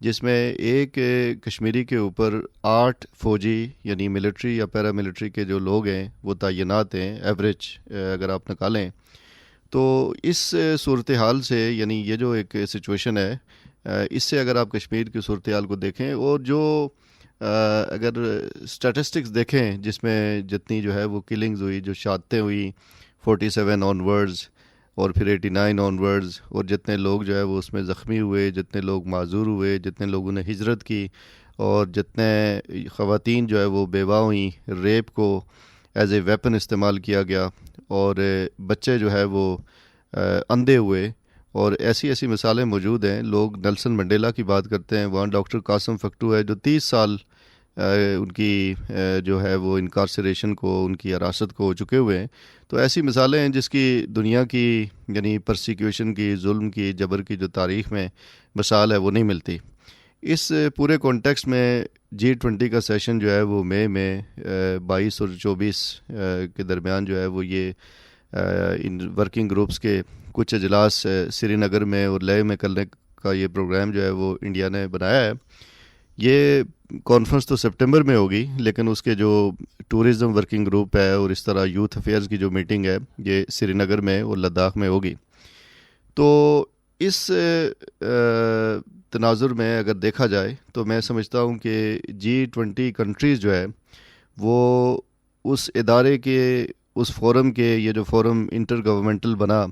جس میں ایک کشمیری کے اوپر 8 فوجی یعنی ملٹری یا پیرا ملٹری کے جو لوگ ہیں وہ تعینات ہیں ایوریج اگر آپ نکالیں. تو اس صورتحال سے یعنی یہ جو ایک سچویشن ہے اس سے اگر آپ کشمیر کی صورتحال کو دیکھیں اور جو اگر اسٹیٹسٹکس دیکھیں جس میں جتنی جو ہے وہ کلنگز ہوئی, جو شہادتیں ہوئی 47 آن ورڈز اور پھر 89 آن ورڈز, اور جتنے لوگ جو ہے وہ اس میں زخمی ہوئے, جتنے لوگ معذور ہوئے, جتنے لوگوں نے ہجرت کی, اور جتنے خواتین جو ہے وہ بیوہ ہوئیں, ریپ کو ایز اے ویپن استعمال کیا گیا, اور بچے جو ہے وہ اندھے ہوئے, اور ایسی مثالیں موجود ہیں. لوگ نیلسن منڈیلا کی بات کرتے ہیں, وہاں ڈاکٹر قاسم فکٹو ہے جو 30 سال ان کی جو ہے وہ انکارسریشن کو, ان کی حراست کو ہو چکے ہوئے ہیں. تو ایسی مثالیں ہیں جس کی دنیا کی یعنی پرسیکیوشن کی, ظلم کی, جبر کی جو تاریخ میں مثال ہے وہ نہیں ملتی. اس پورے کانٹیکسٹ میں G20 کا سیشن جو ہے وہ مئی میں 22 اور 24 کے درمیان جو ہے وہ یہ ان ورکنگ گروپس کے کچھ اجلاس سری نگر میں اور لیہ میں کرنے کا یہ پروگرام جو ہے وہ انڈیا نے بنایا ہے. یہ کانفرنس تو سپٹمبر میں ہوگی, لیکن اس کے جو ٹورزم ورکنگ گروپ ہے اور اس طرح یوتھ افیئرز کی جو میٹنگ ہے یہ سری نگر میں اور لداخ میں ہوگی. تو اس تناظر میں اگر دیکھا جائے تو میں سمجھتا ہوں کہ G20 کنٹریز جو ہے وہ اس ادارے کے, اس فورم کے, یہ جو فورم انٹر گورنمنٹل بنا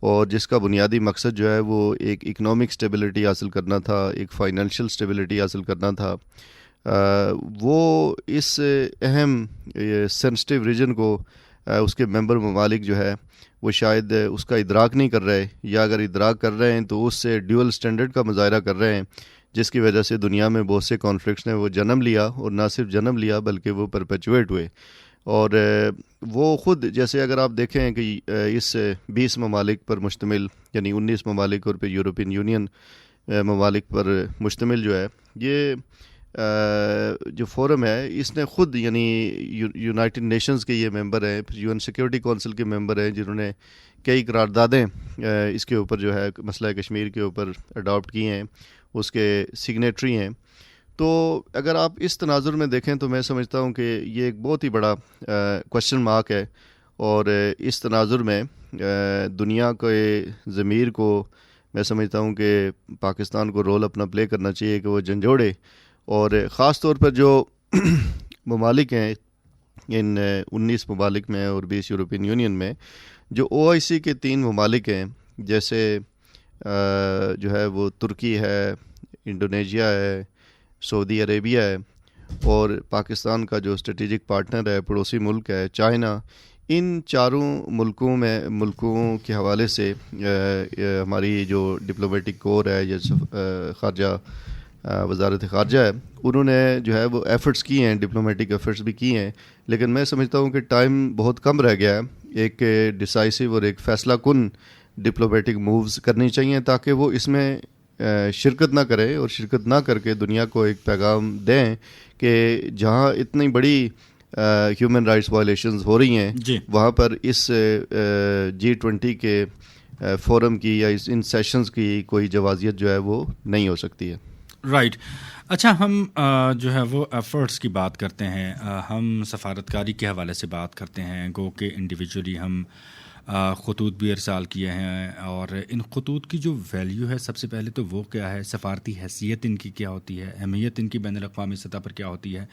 اور جس کا بنیادی مقصد جو ہے وہ ایک اکنامک سٹیبلٹی حاصل کرنا تھا, ایک فائنینشیل سٹیبلٹی حاصل کرنا تھا, وہ اس اہم سینسٹیو ریجن کو اس کے ممبر ممالک جو ہے وہ شاید اس کا ادراک نہیں کر رہے, یا اگر ادراک کر رہے ہیں تو اس سے ڈیول سٹینڈرڈ کا مظاہرہ کر رہے ہیں, جس کی وجہ سے دنیا میں بہت سے کانفلکٹس نے وہ جنم لیا, اور نہ صرف جنم لیا بلکہ وہ پرپیچویٹ ہوئے. اور وہ خود جیسے اگر آپ دیکھیں کہ اس 20 ممالک پر مشتمل یعنی 19 ممالک اور پھر یورپین یونین ممالک پر مشتمل جو ہے یہ جو فورم ہے, اس نے خود یعنی یونائٹڈ نیشنز کے یہ ممبر ہیں, پھر UN سیکیورٹی کونسل کے ممبر ہیں جنہوں نے کئی قراردادیں اس کے اوپر جو ہے مسئلہ کشمیر کے اوپر اڈاپٹ کی ہیں, اس کے سگنیٹری ہیں. تو اگر آپ اس تناظر میں دیکھیں تو میں سمجھتا ہوں کہ یہ ایک بہت ہی بڑا کوشچن مارک ہے, اور اس تناظر میں دنیا کے ضمیر کو میں سمجھتا ہوں کہ پاکستان کو رول اپنا پلے کرنا چاہیے کہ وہ جھنجھوڑے, اور خاص طور پر جو ممالک ہیں ان 19 ممالک میں اور 20 یورپین یونین میں, جو OIC کے 3 ممالک ہیں جیسے جو ہے وہ ترکی ہے, انڈونیشیا ہے, سعودی عربیہ ہے, اور پاکستان کا جو اسٹریٹجک پارٹنر ہے, پڑوسی ملک ہے, چائنا. ان چاروں ملکوں کے حوالے سے ہماری جو ڈپلومیٹک کور ہے یا خارجہ وزارت خارجہ ہے, انہوں نے جو ہے وہ ایفرٹس کی ہیں, ڈپلومیٹک ایفرٹس بھی کی ہیں, لیکن میں سمجھتا ہوں کہ ٹائم بہت کم رہ گیا ہے. ایک ڈیسائسو اور ایک فیصلہ کن ڈپلومیٹک مووز کرنی چاہیے تاکہ وہ اس میں شرکت نہ کریں, اور شرکت نہ کر کے دنیا کو ایک پیغام دیں کہ جہاں اتنی بڑی ہیومن رائٹس وائلیشنز ہو رہی ہیں وہاں پر اس G20 کے فورم کی یا ان سیشنز کی کوئی جوازیت جو ہے وہ نہیں ہو سکتی ہے. رائٹ. اچھا, ہم جو ہے وہ ایفرٹس کی بات کرتے ہیں, ہم سفارتکاری کے حوالے سے بات کرتے ہیں, گو کہ انڈیویجولی ہم خطوط بھی ارسال کیے ہیں, اور ان خطوط کی جو ویلیو ہے سب سے پہلے تو وہ کیا ہے, سفارتی حیثیت ان کی کیا ہوتی ہے, اہمیت ان کی بین الاقوامی سطح پر کیا ہوتی ہے,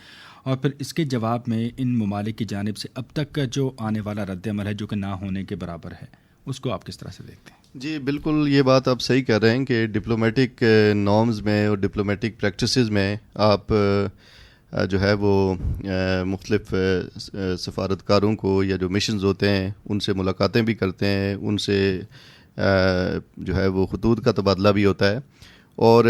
اور پھر اس کے جواب میں ان ممالک کی جانب سے اب تک کا جو آنے والا رد عمل ہے جو کہ نہ ہونے کے برابر ہے, اس کو آپ کس طرح سے دیکھتے ہیں؟ جی بالکل, یہ بات آپ صحیح کہہ رہے ہیں کہ ڈپلومیٹک نارمز میں اور ڈپلومیٹک پریکٹسز میں آپ جو ہے وہ مختلف سفارتکاروں کو یا جو مشنز ہوتے ہیں ان سے ملاقاتیں بھی کرتے ہیں, ان سے جو ہے وہ خطوط کا تبادلہ بھی ہوتا ہے, اور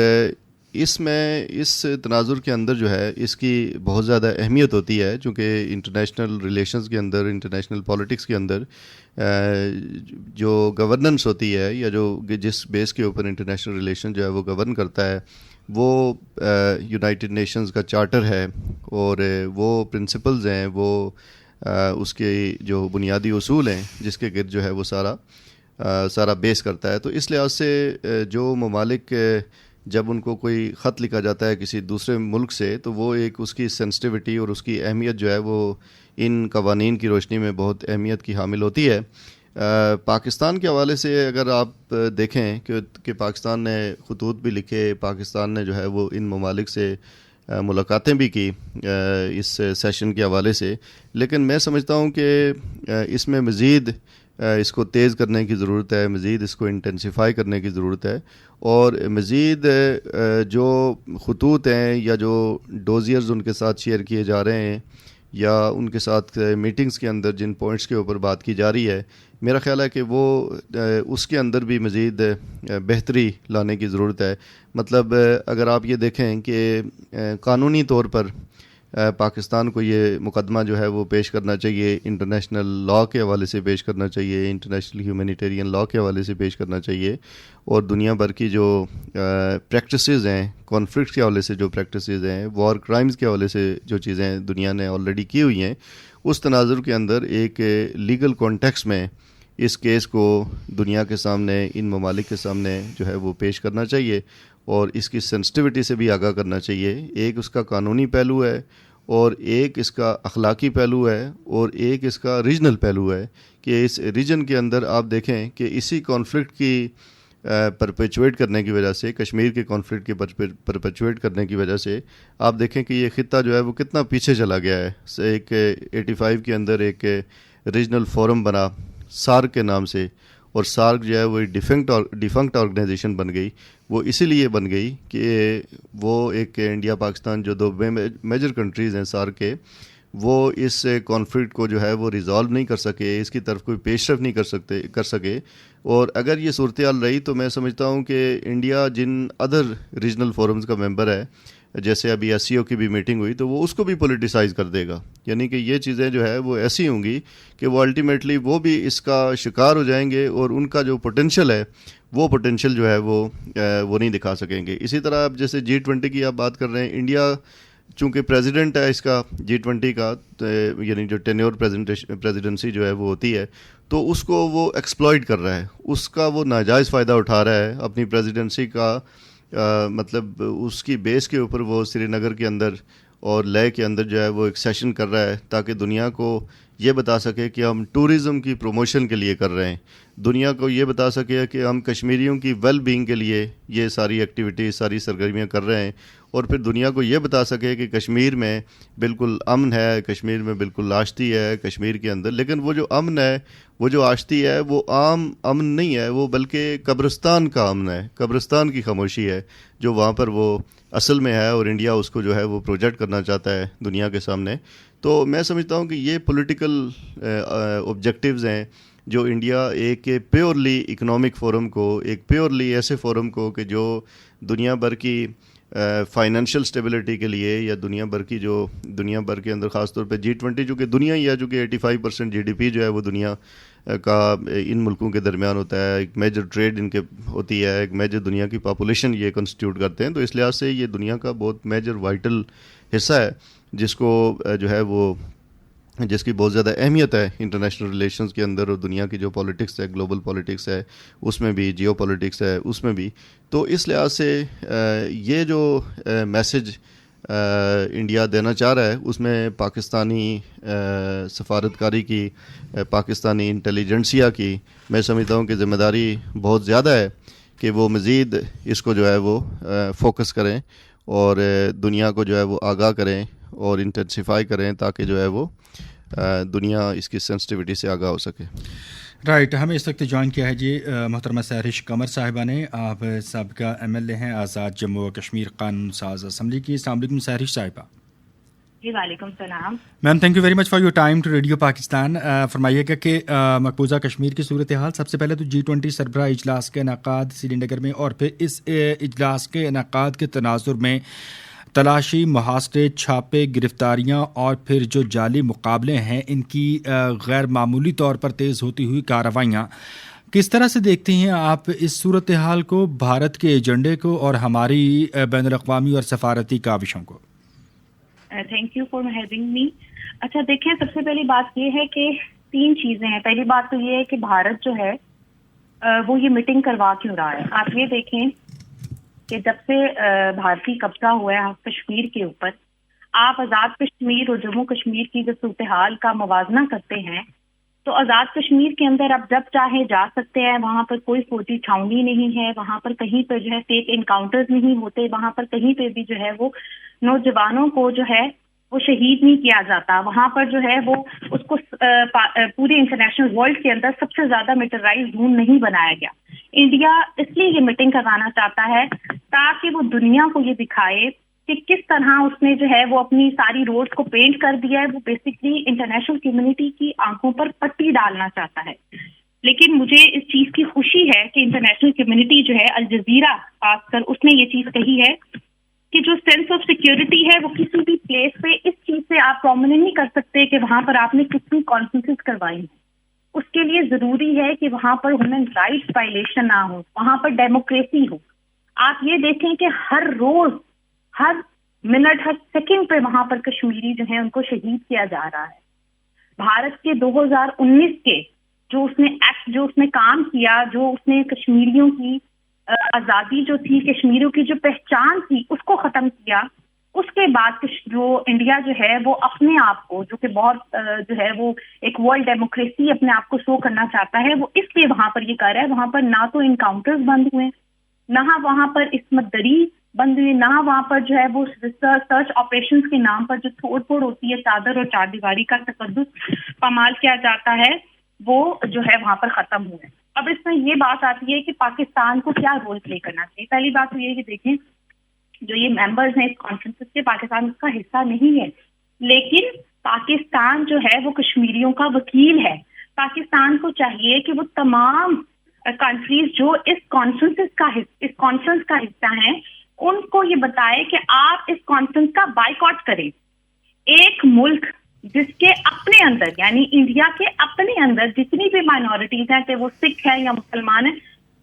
اس میں اس تناظر کے اندر جو ہے اس کی بہت زیادہ اہمیت ہوتی ہے, چونکہ انٹرنیشنل ریلیشنز کے اندر, انٹرنیشنل پالیٹکس کے اندر جو گورننس ہوتی ہے یا جو جس بیس کے اوپر انٹرنیشنل ریلیشن جو ہے وہ گورن کرتا ہے وہ یونائٹڈ نیشنز کا چارٹر ہے, اور وہ پرنسپلز ہیں, وہ اس کے جو بنیادی اصول ہیں جس کے گرد جو ہے وہ سارا بیس کرتا ہے. تو اس لحاظ سے جو ممالک جب ان کو کوئی خط لکھا جاتا ہے کسی دوسرے ملک سے تو وہ ایک اس کی سینسٹیوٹی اور اس کی اہمیت جو ہے وہ ان قوانین کی روشنی میں بہت اہمیت کی حامل ہوتی ہے. پاکستان کے حوالے سے اگر آپ دیکھیں کہ پاکستان نے خطوط بھی لکھے, پاکستان نے جو ہے وہ ان ممالک سے ملاقاتیں بھی کی اس سیشن کے حوالے سے, لیکن میں سمجھتا ہوں کہ اس میں مزید اس کو تیز کرنے کی ضرورت ہے, مزید اس کو انٹینسیفائی کرنے کی ضرورت ہے, اور مزید جو خطوط ہیں یا جو ڈوزیئرز ان کے ساتھ شیئر کیے جا رہے ہیں یا ان کے ساتھ میٹنگز کے اندر جن پوائنٹس کے اوپر بات کی جا رہی ہے, میرا خیال ہے کہ وہ اس کے اندر بھی مزید بہتری لانے کی ضرورت ہے. مطلب اگر آپ یہ دیکھیں کہ قانونی طور پر پاکستان کو یہ مقدمہ جو ہے وہ پیش کرنا چاہیے, انٹرنیشنل لاء کے حوالے سے پیش کرنا چاہیے, انٹرنیشنل ہیومینیٹیرین لاء کے حوالے سے پیش کرنا چاہیے, اور دنیا بھر کی جو پریکٹسز ہیں, کانفلکٹس کے حوالے سے جو پریکٹسز ہیں, وار کرائمز کے حوالے سے جو چیزیں دنیا نے آلریڈی کی ہوئی ہیں, اس تناظر کے اندر ایک لیگل کانٹیکسٹ میں اس کیس کو دنیا کے سامنے, ان ممالک کے سامنے جو ہے وہ پیش کرنا چاہیے, اور اس کی سینسٹیوٹی سے بھی آگاہ کرنا چاہیے. ایک اس کا قانونی پہلو ہے, اور ایک اس کا اخلاقی پہلو ہے, اور ایک اس کا ریجنل پہلو ہے کہ اس ریجن کے اندر آپ دیکھیں کہ اسی کانفلکٹ کی پرپیچویٹ کرنے کی وجہ سے, کشمیر کے کانفلکٹ کی پرپیچویٹ کرنے کی وجہ سے آپ دیکھیں کہ یہ خطہ جو ہے وہ کتنا پیچھے چلا گیا ہے. ایک 85 کے اندر ایک ریجنل فورم بنا سارک کے نام سے, اور سارک جو ہے وہ ڈیفنکٹ آرگنائزیشن بن گئی. وہ اسی لیے بن گئی کہ وہ ایک انڈیا پاکستان جو دو میجر کنٹریز ہیں سارک کے, وہ اس کانفلکٹ کو جو ہے وہ ریزالو نہیں کر سکے, اس کی طرف کوئی پیش رفت نہیں کر سکے. اور اگر یہ صورتحال رہی تو میں سمجھتا ہوں کہ انڈیا جن ادر ریجنل فورمز کا ممبر ہے, جیسے ابھی ایس سی او کی بھی میٹنگ ہوئی, تو وہ اس کو بھی پولیٹیسائز کر دے گا. یعنی کہ یہ چیزیں جو ہے وہ ایسی ہوں گی کہ وہ الٹیمیٹلی وہ بھی اس کا شکار ہو جائیں گے, اور ان کا جو پوٹینشیل ہے وہ پوٹینشیل جو ہے وہ نہیں دکھا سکیں گے. اسی طرح اب جیسے G20 کی آپ بات کر رہے ہیں, انڈیا چونکہ پریزیڈنٹ ہے اس کا G20 کا, یعنی جو ٹینیور پریزیڈنسی جو ہے وہ ہوتی ہے, تو اس کو وہ ایکسپلائٹ کر رہا ہے, اس کا وہ ناجائز فائدہ اٹھا رہا ہے اپنی پریزیڈنسی کا. مطلب اس کی بیس کے اوپر وہ سری نگر کے اندر اور لے کے اندر جو ہے وہ ایک سیشن کر رہا ہے تاکہ دنیا کو یہ بتا سکے کہ ہم ٹورزم کی پروموشن کے لیے کر رہے ہیں, دنیا کو یہ بتا سکے کہ ہم کشمیریوں کی ویل بینگ کے لیے یہ ساری ایکٹیویٹیز, ساری سرگرمیاں کر رہے ہیں, اور پھر دنیا کو یہ بتا سکے کہ کشمیر میں بالکل امن ہے, کشمیر میں بالکل آشتی ہے کشمیر کے اندر. لیکن وہ جو امن ہے, وہ جو آشتی ہے, وہ عام امن نہیں ہے, وہ بلکہ قبرستان کا امن ہے, قبرستان کی خاموشی ہے جو وہاں پر وہ اصل میں ہے, اور انڈیا اس کو جو ہے وہ پروجیکٹ کرنا چاہتا ہے دنیا کے سامنے. تو میں سمجھتا ہوں کہ یہ پولیٹیکل آبجیکٹیوز ہیں جو انڈیا ایک پیورلی اکنامک فورم کو, ایک پیورلی ایسے فورم کو کہ جو دنیا بھر کی فائنینشیل سٹیبلٹی کے لیے, یا دنیا بھر کی جو دنیا بھر کے اندر خاص طور پہ G20 جو کہ دنیا ہی ہے, جو کہ 85% GDP جو ہے وہ دنیا کا ان ملکوں کے درمیان ہوتا ہے, ایک میجر ٹریڈ ان کے ہوتی ہے, ایک میجر دنیا کی پاپولیشن یہ کنسٹیٹیوٹ کرتے ہیں. تو اس لحاظ سے یہ دنیا کا بہت میجر وائٹل حصہ ہے جس کو جو ہے وہ, جس کی بہت زیادہ اہمیت ہے انٹرنیشنل ریلیشنز کے اندر, اور دنیا کی جو پالیٹکس ہے, گلوبل پالیٹکس ہے اس میں بھی, جیو پالیٹکس ہے اس میں بھی. تو اس لحاظ سے یہ جو میسج انڈیا دینا چاہ رہا ہے اس میں پاکستانی سفارتکاری کی, پاکستانی انٹیلیجنسیا کی, میں سمجھتا ہوں کہ ذمہ داری بہت زیادہ ہے کہ وہ مزید اس کو جو ہے وہ فوکس کریں, اور دنیا کو جو ہے وہ آگاہ کریں اور انٹینسیفائی کریں تاکہ جو ہے وہ دنیا اس کی سینسٹیوٹی سے آگاہ ہو سکے. رائٹ, ہمیں اس وقت جوائن کیا ہے جی محترمہ سہرش قمر صاحبہ نے. آپ سابقہ MLA ہیں آزاد جموں و کشمیر قانون ساز اسمبلی کی. السلام علیکم سہرش صاحبہ. جی وعلیکم السلام ma'am, thank you very much for your time to Radio Pakistan. فرمائیے گا کہ مقبوضہ کشمیر کی صورتحال, سب سے پہلے تو G20 سربراہ اجلاس کے انعقاد سری نگر میں, اور پھر اس اجلاس کے انعقاد کے تناظر میں تلاشی, محاصرے, چھاپے, گرفتاریاں, اور پھر جو جعلی مقابلے ہیں ان کی غیر معمولی طور پر تیز ہوتی ہوئی کارروائیاں, کس طرح سے دیکھتی ہیں آپ اس صورتحال کو, بھارت کے ایجنڈے کو, اور ہماری بین الاقوامی اور سفارتی کاوشوں کو؟ Thank you for having me. اچھا دیکھیں, سب سے پہلی بات یہ ہے کہ 3 چیزیں ہیں. پہلی بات تو یہ ہے کہ بھارت جو ہے وہ یہ میٹنگ کروا کیوں رہا ہے. آپ یہ دیکھیں کہ جب سے بھارتی قبضہ ہوا ہے کشمیر کے اوپر، آپ آزاد کشمیر اور جموں کشمیر کی جو صورتحال کا موازنہ کرتے ہیں تو آزاد کشمیر کے اندر آپ جب چاہے جا سکتے ہیں، وہاں پر کوئی فوجی چھاؤنی نہیں ہے، وہاں پر کہیں پر جو ہے فیک انکاؤنٹرز نہیں ہوتے، وہاں پر کہیں پہ بھی جو ہے وہ نوجوانوں کو جو ہے وہ شہید نہیں کیا جاتا، وہاں پر جو ہے وہ اس کو پورے انٹرنیشنل ورلڈ کے اندر سب سے زیادہ میٹرائز زون نہیں بنایا گیا۔ انڈیا اس لیے یہ میٹنگ کروانا چاہتا ہے تاکہ وہ دنیا کو یہ دکھائے کہ کس طرح اس نے جو ہے وہ اپنی ساری روڈز کو پینٹ کر دیا ہے۔ وہ بیسکلی انٹرنیشنل کمیونٹی کی آنکھوں پر پٹی ڈالنا چاہتا ہے۔ لیکن مجھے اس چیز کی خوشی ہے کہ انٹرنیشنل کمیونٹی جو ہے الجزیرہ خاص کر اس نے یہ چیز کہی ہے کہ جو سینس آف سیکیورٹی ہے وہ کسی بھی پلیس پہ اس چیز سے آپ پرومیننٹ نہیں کر سکتے کہ وہاں پر آپ نے کتنی کانفرنسز کروائی ہیں۔ اس کے لیے ضروری ہے کہ وہاں پر ہیومن رائٹس وائلیشن نہ ہو، وہاں پر ڈیموکریسی ہو۔ آپ یہ دیکھیں کہ ہر روز، ہر منٹ، ہر سیکنڈ پہ وہاں پر کشمیری جو ہیں ان کو شہید کیا جا رہا ہے۔ بھارت کے 2019 کے جو اس نے ایکٹ جو اس نے کام کیا، جو اس نے کشمیریوں کی آزادی جو تھی، کشمیریوں کی جو پہچان تھی، اس کو ختم کیا۔ اس کے بعد جو انڈیا جو ہے وہ اپنے آپ کو، جو کہ بہت جو ہے وہ ایک ورلڈ ڈیموکریسی اپنے آپ کو شو کرنا چاہتا ہے، وہ اس لیے وہاں پر یہ کر رہا ہے۔ وہاں پر نہ تو انکاؤنٹرز بند ہوئے، نہ وہاں پر عصمت دری بند ہوئی، نہ وہاں پر جو ہے وہ سرچ آپریشنز کے نام پر جو توڑ پھوڑ ہوتی ہے، چادر اور چار دیواری کا تقدس پامال کیا جاتا ہے، وہ جو ہے وہاں پر ختم ہوئے۔ اب اس میں یہ بات آتی ہے کہ پاکستان کو کیا رول پلے کرنا چاہیے۔ پہلی بات تو یہ کہ دیکھیں جو یہ ممبرز ہیں اس کانفرنس کے، پاکستان اس کا حصہ نہیں ہے، لیکن پاکستان جو ہے وہ کشمیریوں کا وکیل ہے۔ پاکستان کو چاہیے کہ وہ تمام کنٹریز جو اس کانفرنس کا حصہ ہیں ان کو یہ بتائے کہ آپ اس کانفرنس کا بائیکاٹ کریں۔ ایک ملک جس کے اپنے اندر، یعنی انڈیا کے اپنے اندر جتنی بھی مائنورٹیز ہیں، کہ وہ سکھ ہیں یا مسلمان ہیں،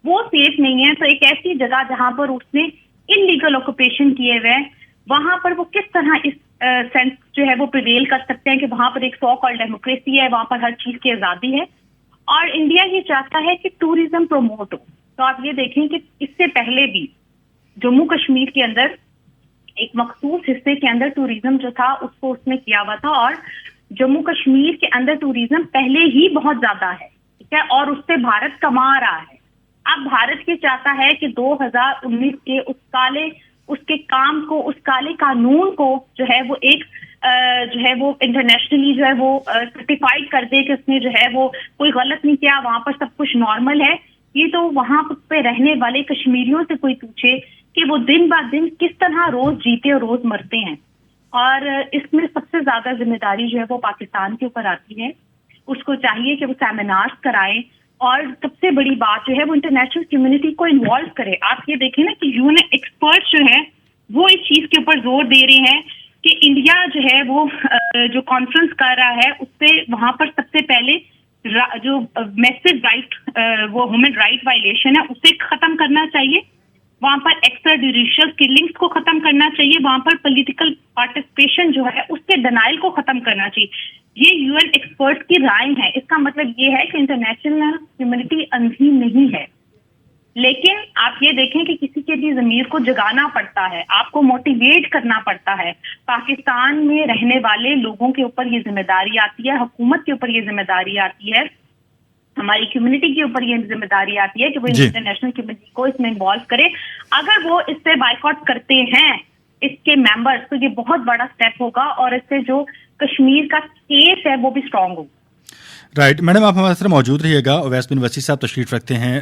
وہ سیف نہیں ہے، تو ایک ایسی جگہ جہاں پر اس نے انلیگل آکوپیشن کیے ہوئے، وہاں پر وہ کس طرح اس سینس جو ہے وہ پریویل کر سکتے ہیں کہ وہاں پر ایک سو کال ڈیموکریسی ہے، وہاں پر ہر چیز کی آزادی ہے، اور انڈیا یہ چاہتا ہے کہ ٹوریزم پروموٹ ہو۔ تو آپ یہ دیکھیں کہ اس سے پہلے بھی جموں کشمیر کے اندر ایک مخصوص حصے کے اندر ٹوریزم جو تھا اس کو اس نے کیا ہوا تھا، اور جموں کشمیر کے اندر ٹوریزم پہلے ہی بہت زیادہ ہے، ٹھیک ہے، اور اس سے بھارت کما رہا ہے۔ اب بھارت یہ چاہتا ہے کہ 2019 کے اس کے کام کو، اس کالے قانون کو جو ہے وہ ایک جو ہے وہ انٹرنیشنلی جو ہے وہ سرٹیفائڈ کر دے کہ اس نے جو ہے وہ کوئی غلط نہیں کیا، وہاں پر سب کچھ نارمل ہے۔ یہ تو وہاں پہ رہنے والے کشمیریوں سے کوئی پوچھے کہ وہ دن با دن کس طرح روز جیتے اور روز مرتے ہیں، اور اس میں سب سے زیادہ ذمہ داری جو ہے وہ پاکستان کے اوپر آتی ہے۔ اس کو چاہیے کہ وہ سیمینارز کرائیں، اور سب سے بڑی بات جو ہے وہ انٹرنیشنل کمیونٹی کو انوالو کرے۔ آپ یہ دیکھیں نا کہ یون ایکسپرٹس جو ہیں وہ اس چیز کے اوپر زور دے رہے ہیں کہ انڈیا جو ہے وہ جو کانفرنس کر رہا ہے اس سے وہاں پر سب سے پہلے جو میسو رائٹ وہ ہیومن رائٹ وائلیشن ہے اسے ختم کرنا چاہیے، وہاں پر ایکسٹرا جوڈیشل کلنگز کو ختم کرنا چاہیے، وہاں پر پولیٹیکل پارٹیسپیشن جو ہے اس کے ڈینائل کو ختم کرنا چاہیے۔ یہ یو این ایکسپرٹ کی رائے ہے۔ اس کا مطلب یہ ہے کہ انٹرنیشنل کمیونٹی اندھی نہیں ہے، لیکن آپ یہ دیکھیں کہ کسی کے بھی ضمیر کو جگانا پڑتا ہے، آپ کو موٹیویٹ کرنا پڑتا ہے۔ پاکستان میں رہنے والے لوگوں کے اوپر یہ ذمہ داری آتی ہے، حکومت کے اوپر یہ ذمہ داری آتی ہے، ہماری کمیونٹی کے اوپر یہ ذمہ داری آتی ہے کہ وہ انٹرنیشنل کمیونٹی کو اس میں انوالو کرے۔ اگر وہ اس سے بائیکاٹ کرتے ہیں اس کے ممبرز تو یہ بہت بڑا سٹیپ ہوگا، اور اس سے جو کشمیر کا کیس ہے وہ بھی اسٹرانگ ہوگا۔ رائٹ میڈم، آپ ہمارے ساتھ موجود رہیے گا۔ اویس بن وسیع صاحب تشریف رکھتے ہیں،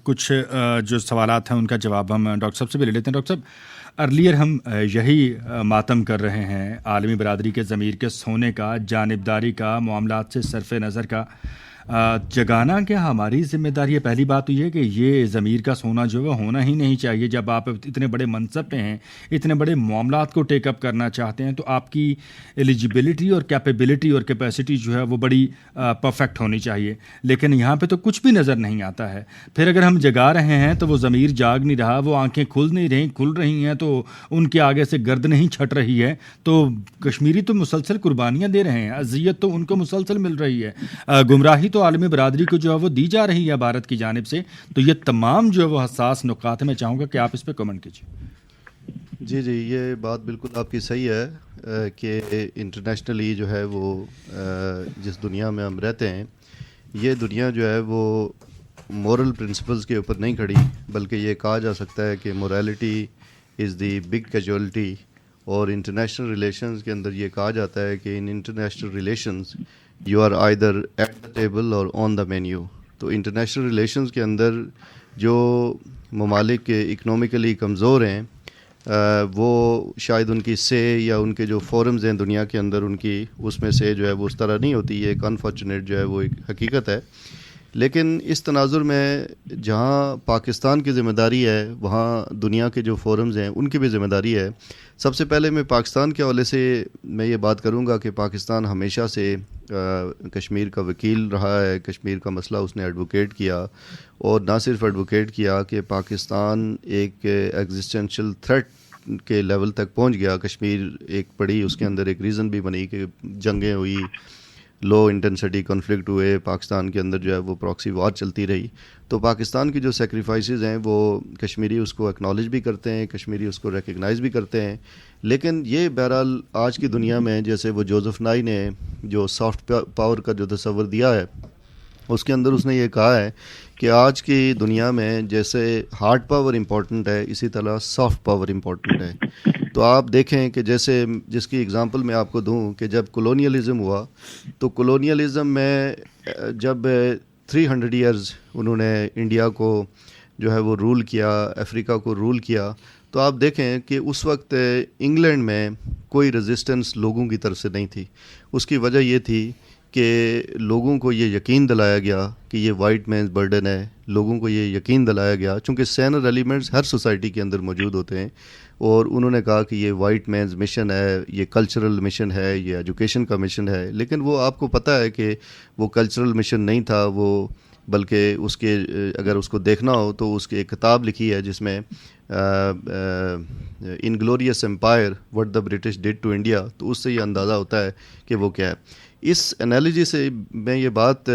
کچھ جو سوالات ہیں ان کا جواب ہم ڈاکٹر صاحب سے بھی لے لیتے ہیں۔ ڈاکٹر صاحب، ارلیئر ہم یہی ماتم کر رہے ہیں عالمی برادری کے ضمیر کے سونے کا، جانبداری کا، معاملات سے صرف نظر کا جگانا کیا ہماری ذمہ داری ہے؟ پہلی بات تو یہ کہ یہ ضمیر کا سونا جو ہے ہونا ہی نہیں چاہیے۔ جب آپ اتنے بڑے منصب پہ ہیں، اتنے بڑے معاملات کو ٹیک اپ کرنا چاہتے ہیں، تو آپ کی ایلیجیبلٹی اور کیپیبلٹی اور کیپیسٹی جو ہے وہ بڑی پرفیکٹ ہونی چاہیے، لیکن یہاں پہ تو کچھ بھی نظر نہیں آتا ہے۔ پھر اگر ہم جگا رہے ہیں تو وہ ضمیر جاگ نہیں رہا، وہ آنکھیں کھل رہی ہیں تو ان کے آگے سے گرد نہیں چھٹ رہی ہے، تو کشمیری تو مسلسل قربانیاں دے رہے ہیں، اذیت تو ان کو مسلسل مل رہی ہے، گمراہی تو عالمی برادری کو جو ہے وہ دی جا رہی ہے بھارت کی جانب سے. تو یہ تمام جو ہے وہ حساس نکات ہیں. میں چاہوں گا کہ آپ اس پہ کمنٹ کیجیے. جی یہ بات بالکل آپ کی صحیح ہے کہ انٹرنیشنلی جو ہے وہ جس دنیا میں ہم رہتے ہیں یہ دنیا جو ہے وہ مورل پرنسپلز کے اوپر نہیں کھڑی، بلکہ یہ کہا جا سکتا ہے کہ مورالٹی از دی بگ کیجوالٹی. اور انٹرنیشنل ریلیشنز کے اندر یہ کہا جاتا ہے کہ in international relations you are either at the table اور آن دا مینیو. تو انٹرنیشنل ریلیشنز کے اندر جو ممالک اکنامکلی کمزور ہیں وہ شاید ان کی سے یا ان کے جو فورمز ہیں دنیا کے اندر ان کی اس میں سے جو ہے وہ اس طرح نہیں ہوتی. یہ ایک انفارچونیٹ جو ہے وہ ایک حقیقت ہے. لیکن اس تناظر میں جہاں پاکستان کی ذمہ داری ہے وہاں دنیا کے جو فورمز ہیں ان کی بھی ذمہ داری ہے. سب سے پہلے میں پاکستان کے حوالے سے میں یہ بات کروں گا کہ پاکستان ہمیشہ سے کشمیر کا وکیل رہا ہے. کشمیر کا مسئلہ اس نے ایڈوکیٹ کیا، اور نہ صرف ایڈوکیٹ کیا کہ پاکستان ایک ایگزسٹینشل تھریٹ کے لیول تک پہنچ گیا. کشمیر ایک پڑی، اس کے اندر ایک ریزن بھی بنی کہ جنگیں ہوئی، لو انٹینسٹی کنفلکٹ ہوئے، پاکستان کے اندر جو ہے وہ پراکسی وار چلتی رہی. تو پاکستان کی جو سیکریفائسز ہیں وہ کشمیری اس کو اکنالج بھی کرتے ہیں، کشمیری اس کو ریکگنائز بھی کرتے ہیں. لیکن یہ بہرحال آج کی دنیا میں جیسے وہ جوزف نائی نے جو سافٹ پاور کا جو تصور دیا ہے اس کے اندر اس نے یہ کہا ہے کہ آج کی دنیا میں جیسے ہارڈ پاور امپورٹنٹ ہے اسی طرح سافٹ پاور امپورٹنٹ ہے. تو آپ دیکھیں کہ جیسے جس کی اگزامپل میں آپ کو دوں کہ جب کولونیلزم ہوا تو کولونیلزم میں جب 300 ایئرز انہوں نے انڈیا کو جو ہے وہ رول کیا، افریقہ کو رول کیا، تو آپ دیکھیں کہ اس وقت انگلینڈ میں کوئی ریزسٹنس لوگوں کی طرف سے نہیں تھی. اس کی وجہ یہ تھی کہ لوگوں کو یہ یقین دلایا گیا کہ یہ وائٹ مینز برڈن ہے. لوگوں کو یہ یقین دلایا گیا چونکہ سینر ایلیمنٹس ہر سوسائٹی کے اندر موجود ہوتے ہیں، اور انہوں نے کہا کہ یہ وائٹ مینز مشن ہے، یہ کلچرل مشن ہے، یہ ایجوکیشن کا مشن ہے. لیکن وہ آپ کو پتہ ہے کہ وہ کلچرل مشن نہیں تھا، وہ بلکہ اس کے اگر اس کو دیکھنا ہو تو اس کی ایک کتاب لکھی ہے جس میں Inglorious Empire what the British did to India, تو اس سے یہ اندازہ ہوتا ہے کہ وہ کیا ہے. اس انالوجی سے میں یہ بات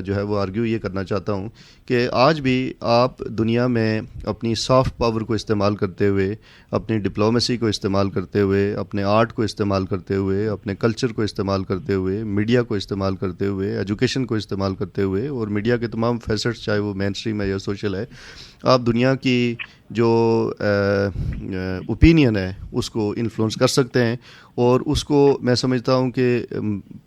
جو ہے وہ آرگیو یہ کرنا چاہتا ہوں کہ آج بھی آپ دنیا میں اپنی سافٹ پاور کو استعمال کرتے ہوئے، اپنی ڈپلومیسی کو استعمال کرتے ہوئے، اپنے آرٹ کو استعمال کرتے ہوئے، اپنے کلچر کو استعمال کرتے ہوئے، میڈیا کو استعمال کرتے ہوئے، ایجوکیشن کو استعمال کرتے ہوئے، اور میڈیا کے تمام فیسٹس چاہے وہ مین اسٹریم ہے یا سوشل ہے، آپ دنیا کی جو اوپینین ہے اس کو انفلوئنس کر سکتے ہیں. اور اس کو میں سمجھتا ہوں کہ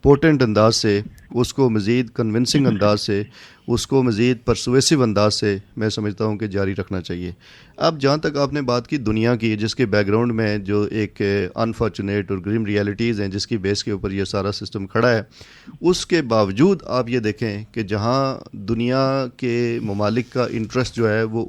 پوٹنٹ انداز سے، اس کو مزید کنونسنگ انداز سے، اس کو مزید پرسویسو انداز سے میں سمجھتا ہوں کہ جاری رکھنا چاہیے. اب جہاں تک آپ نے بات کی دنیا کی، جس کے بیک گراؤنڈ میں جو ایک انفارچونیٹ اور گریم ریالٹیز ہیں جس کی بیس کے اوپر یہ سارا سسٹم کھڑا ہے، اس کے باوجود آپ یہ دیکھیں کہ جہاں دنیا کے ممالک کا انٹرسٹ جو ہے وہ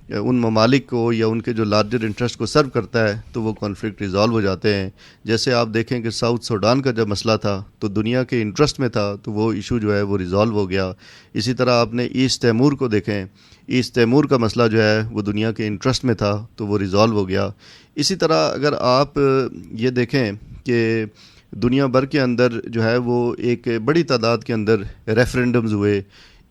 ان ممالک کو یا ان کے جو لارجر انٹرسٹ کو سرو کرتا ہے تو وہ کانفلکٹ ریزالو ہو جاتے ہیں. جیسے آپ دیکھیں کہ ساؤتھ سوڈان کا جب مسئلہ تھا تو دنیا کے انٹرسٹ میں تھا تو وہ ایشو جو ہے وہ ریزالو ہو گیا. اسی طرح آپ نے ایسٹ تیمور کو دیکھیں، ایسٹ تیمور کا مسئلہ جو ہے وہ دنیا کے انٹرسٹ میں تھا تو وہ ریزالو ہو گیا. اسی طرح اگر آپ یہ دیکھیں کہ دنیا بھر کے اندر جو ہے وہ ایک بڑی تعداد کے اندر ریفرینڈمز ہوئے،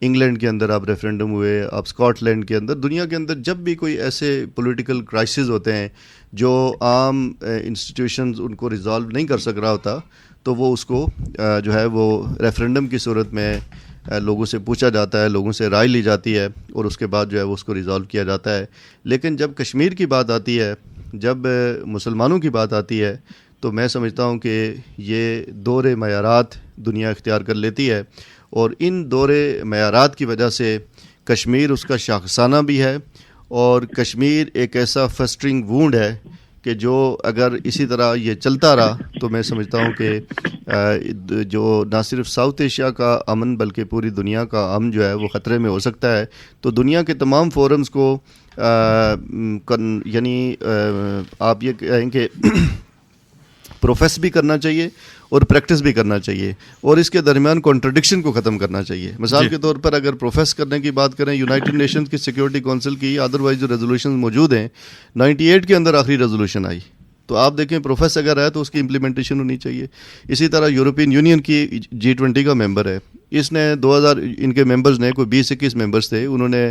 انگلینڈ کے اندر آپ ریفرینڈم ہوئے، آپ اسکاٹ لینڈ کے اندر، دنیا کے اندر جب بھی کوئی ایسے پولیٹیکل کرائسس ہوتے ہیں جو عام انسٹیٹیوشنز ان کو ریزالو نہیں کر سک رہا ہوتا تو وہ اس کو جو ہے وہ ریفرینڈم کی صورت میں لوگوں سے پوچھا جاتا ہے، لوگوں سے رائے لی جاتی ہے اور اس کے بعد جو ہے وہ اس کو ریزالو کیا جاتا ہے. لیکن جب کشمیر کی بات آتی ہے، جب مسلمانوں کی بات آتی ہے تو میں سمجھتا ہوں کہ یہ دور معیارات دنیا اختیار کر لیتی ہے، اور ان دور معیارات کی وجہ سے کشمیر اس کا شاخسانہ بھی ہے، اور کشمیر ایک ایسا فسٹرنگ وونڈ ہے کہ جو اگر اسی طرح یہ چلتا رہا تو میں سمجھتا ہوں کہ جو نہ صرف ساؤتھ ایشیا کا امن بلکہ پوری دنیا کا امن جو ہے وہ خطرے میں ہو سکتا ہے. تو دنیا کے تمام فورمز کو یعنی آپ یہ کہیں کہ پروفیس بھی کرنا چاہیے اور پریکٹس بھی کرنا چاہیے، اور اس کے درمیان کانٹرڈکشن کو ختم کرنا چاہیے. مثال کے طور پر اگر پروفیس کرنے کی بات کریں یونائٹڈ نیشنز کی سیکیورٹی کونسل کی، ادروائز جو ریزولوشن موجود ہیں 98 کے اندر آخری ریزولوشن آئی تو آپ دیکھیں پروفیس اگر ہے تو اس کی امپلیمنٹیشن ہونی چاہیے. اسی طرح یورپین یونین کی G20 کا ممبر ہے, اس نے 2000 ان کے ممبرز نے کوئی 20-21 ممبرز تھے, انہوں نے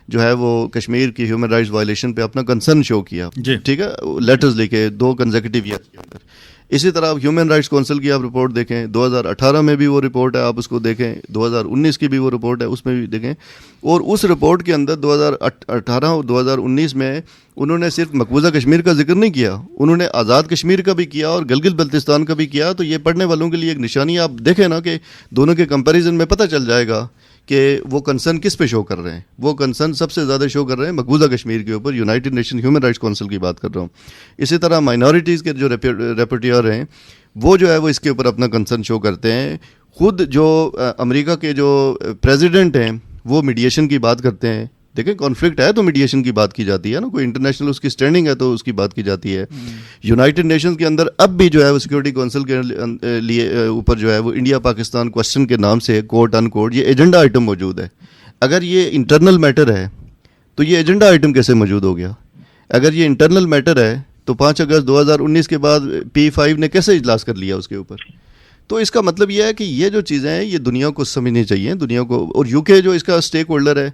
جو ہے وہ کشمیر کی ہیومن رائٹس وائلیشن پہ اپنا کنسرن شو کیا, ٹھیک ہے, لیٹرز لکھے 2 کنزیکٹیو ایئر کے اندر. اسی طرح ہیومن رائٹس کونسل کی آپ رپورٹ دیکھیں, 2018 میں بھی وہ رپورٹ ہے, آپ اس کو دیکھیں, 2019 کی بھی وہ رپورٹ ہے, اس میں بھی دیکھیں. اور اس رپورٹ کے اندر 2018 اور 2019 میں انہوں نے صرف مقبوضہ کشمیر کا ذکر نہیں کیا, انہوں نے آزاد کشمیر کا بھی کیا اور گلگت بلتستان کا بھی کیا. تو یہ پڑھنے والوں کے لیے ایک نشانی, آپ دیکھیں نا کہ دونوں کے کمپیریزن میں پتہ چل جائے گا کہ وہ کنسرن کس پہ شو کر رہے ہیں. وہ کنسرن سب سے زیادہ شو کر رہے ہیں مقبوضہ کشمیر کے اوپر. United nation human rights council کی بات کر رہا ہوں. اسی طرح مائنورٹیز کے جو ریپورٹیئر ہیں وہ جو ہے وہ اس کے اوپر اپنا کنسرن شو کرتے ہیں. خود جو امریکہ کے جو پریزیڈنٹ ہیں وہ میڈیشن کی بات کرتے ہیں. دیکھیں کانفلکٹ ہے تو میڈیشن کی بات کی جاتی ہے نا, کوئی انٹرنیشنل اس کی سٹینڈنگ ہے تو اس کی بات کی جاتی ہے. یونائٹڈ نیشنز کے اندر اب بھی جو ہے وہ سیکورٹی کونسل کے لیے اوپر جو ہے وہ انڈیا پاکستان کوسچن کے نام سے کوٹ ان کوٹ یہ ایجنڈا آئٹم موجود ہے. اگر یہ انٹرنل میٹر ہے تو یہ ایجنڈا آئٹم کیسے موجود ہو گیا؟ اگر یہ انٹرنل میٹر ہے تو 5 اگست 2019 کے بعد P5 نے کیسے اجلاس کر لیا اس کے اوپر؟ تو اس کا مطلب یہ ہے کہ یہ جو چیزیں ہیں یہ دنیا کو سمجھنی چاہیے, دنیا کو. اور UK جو اس کا اسٹیک ہولڈر ہے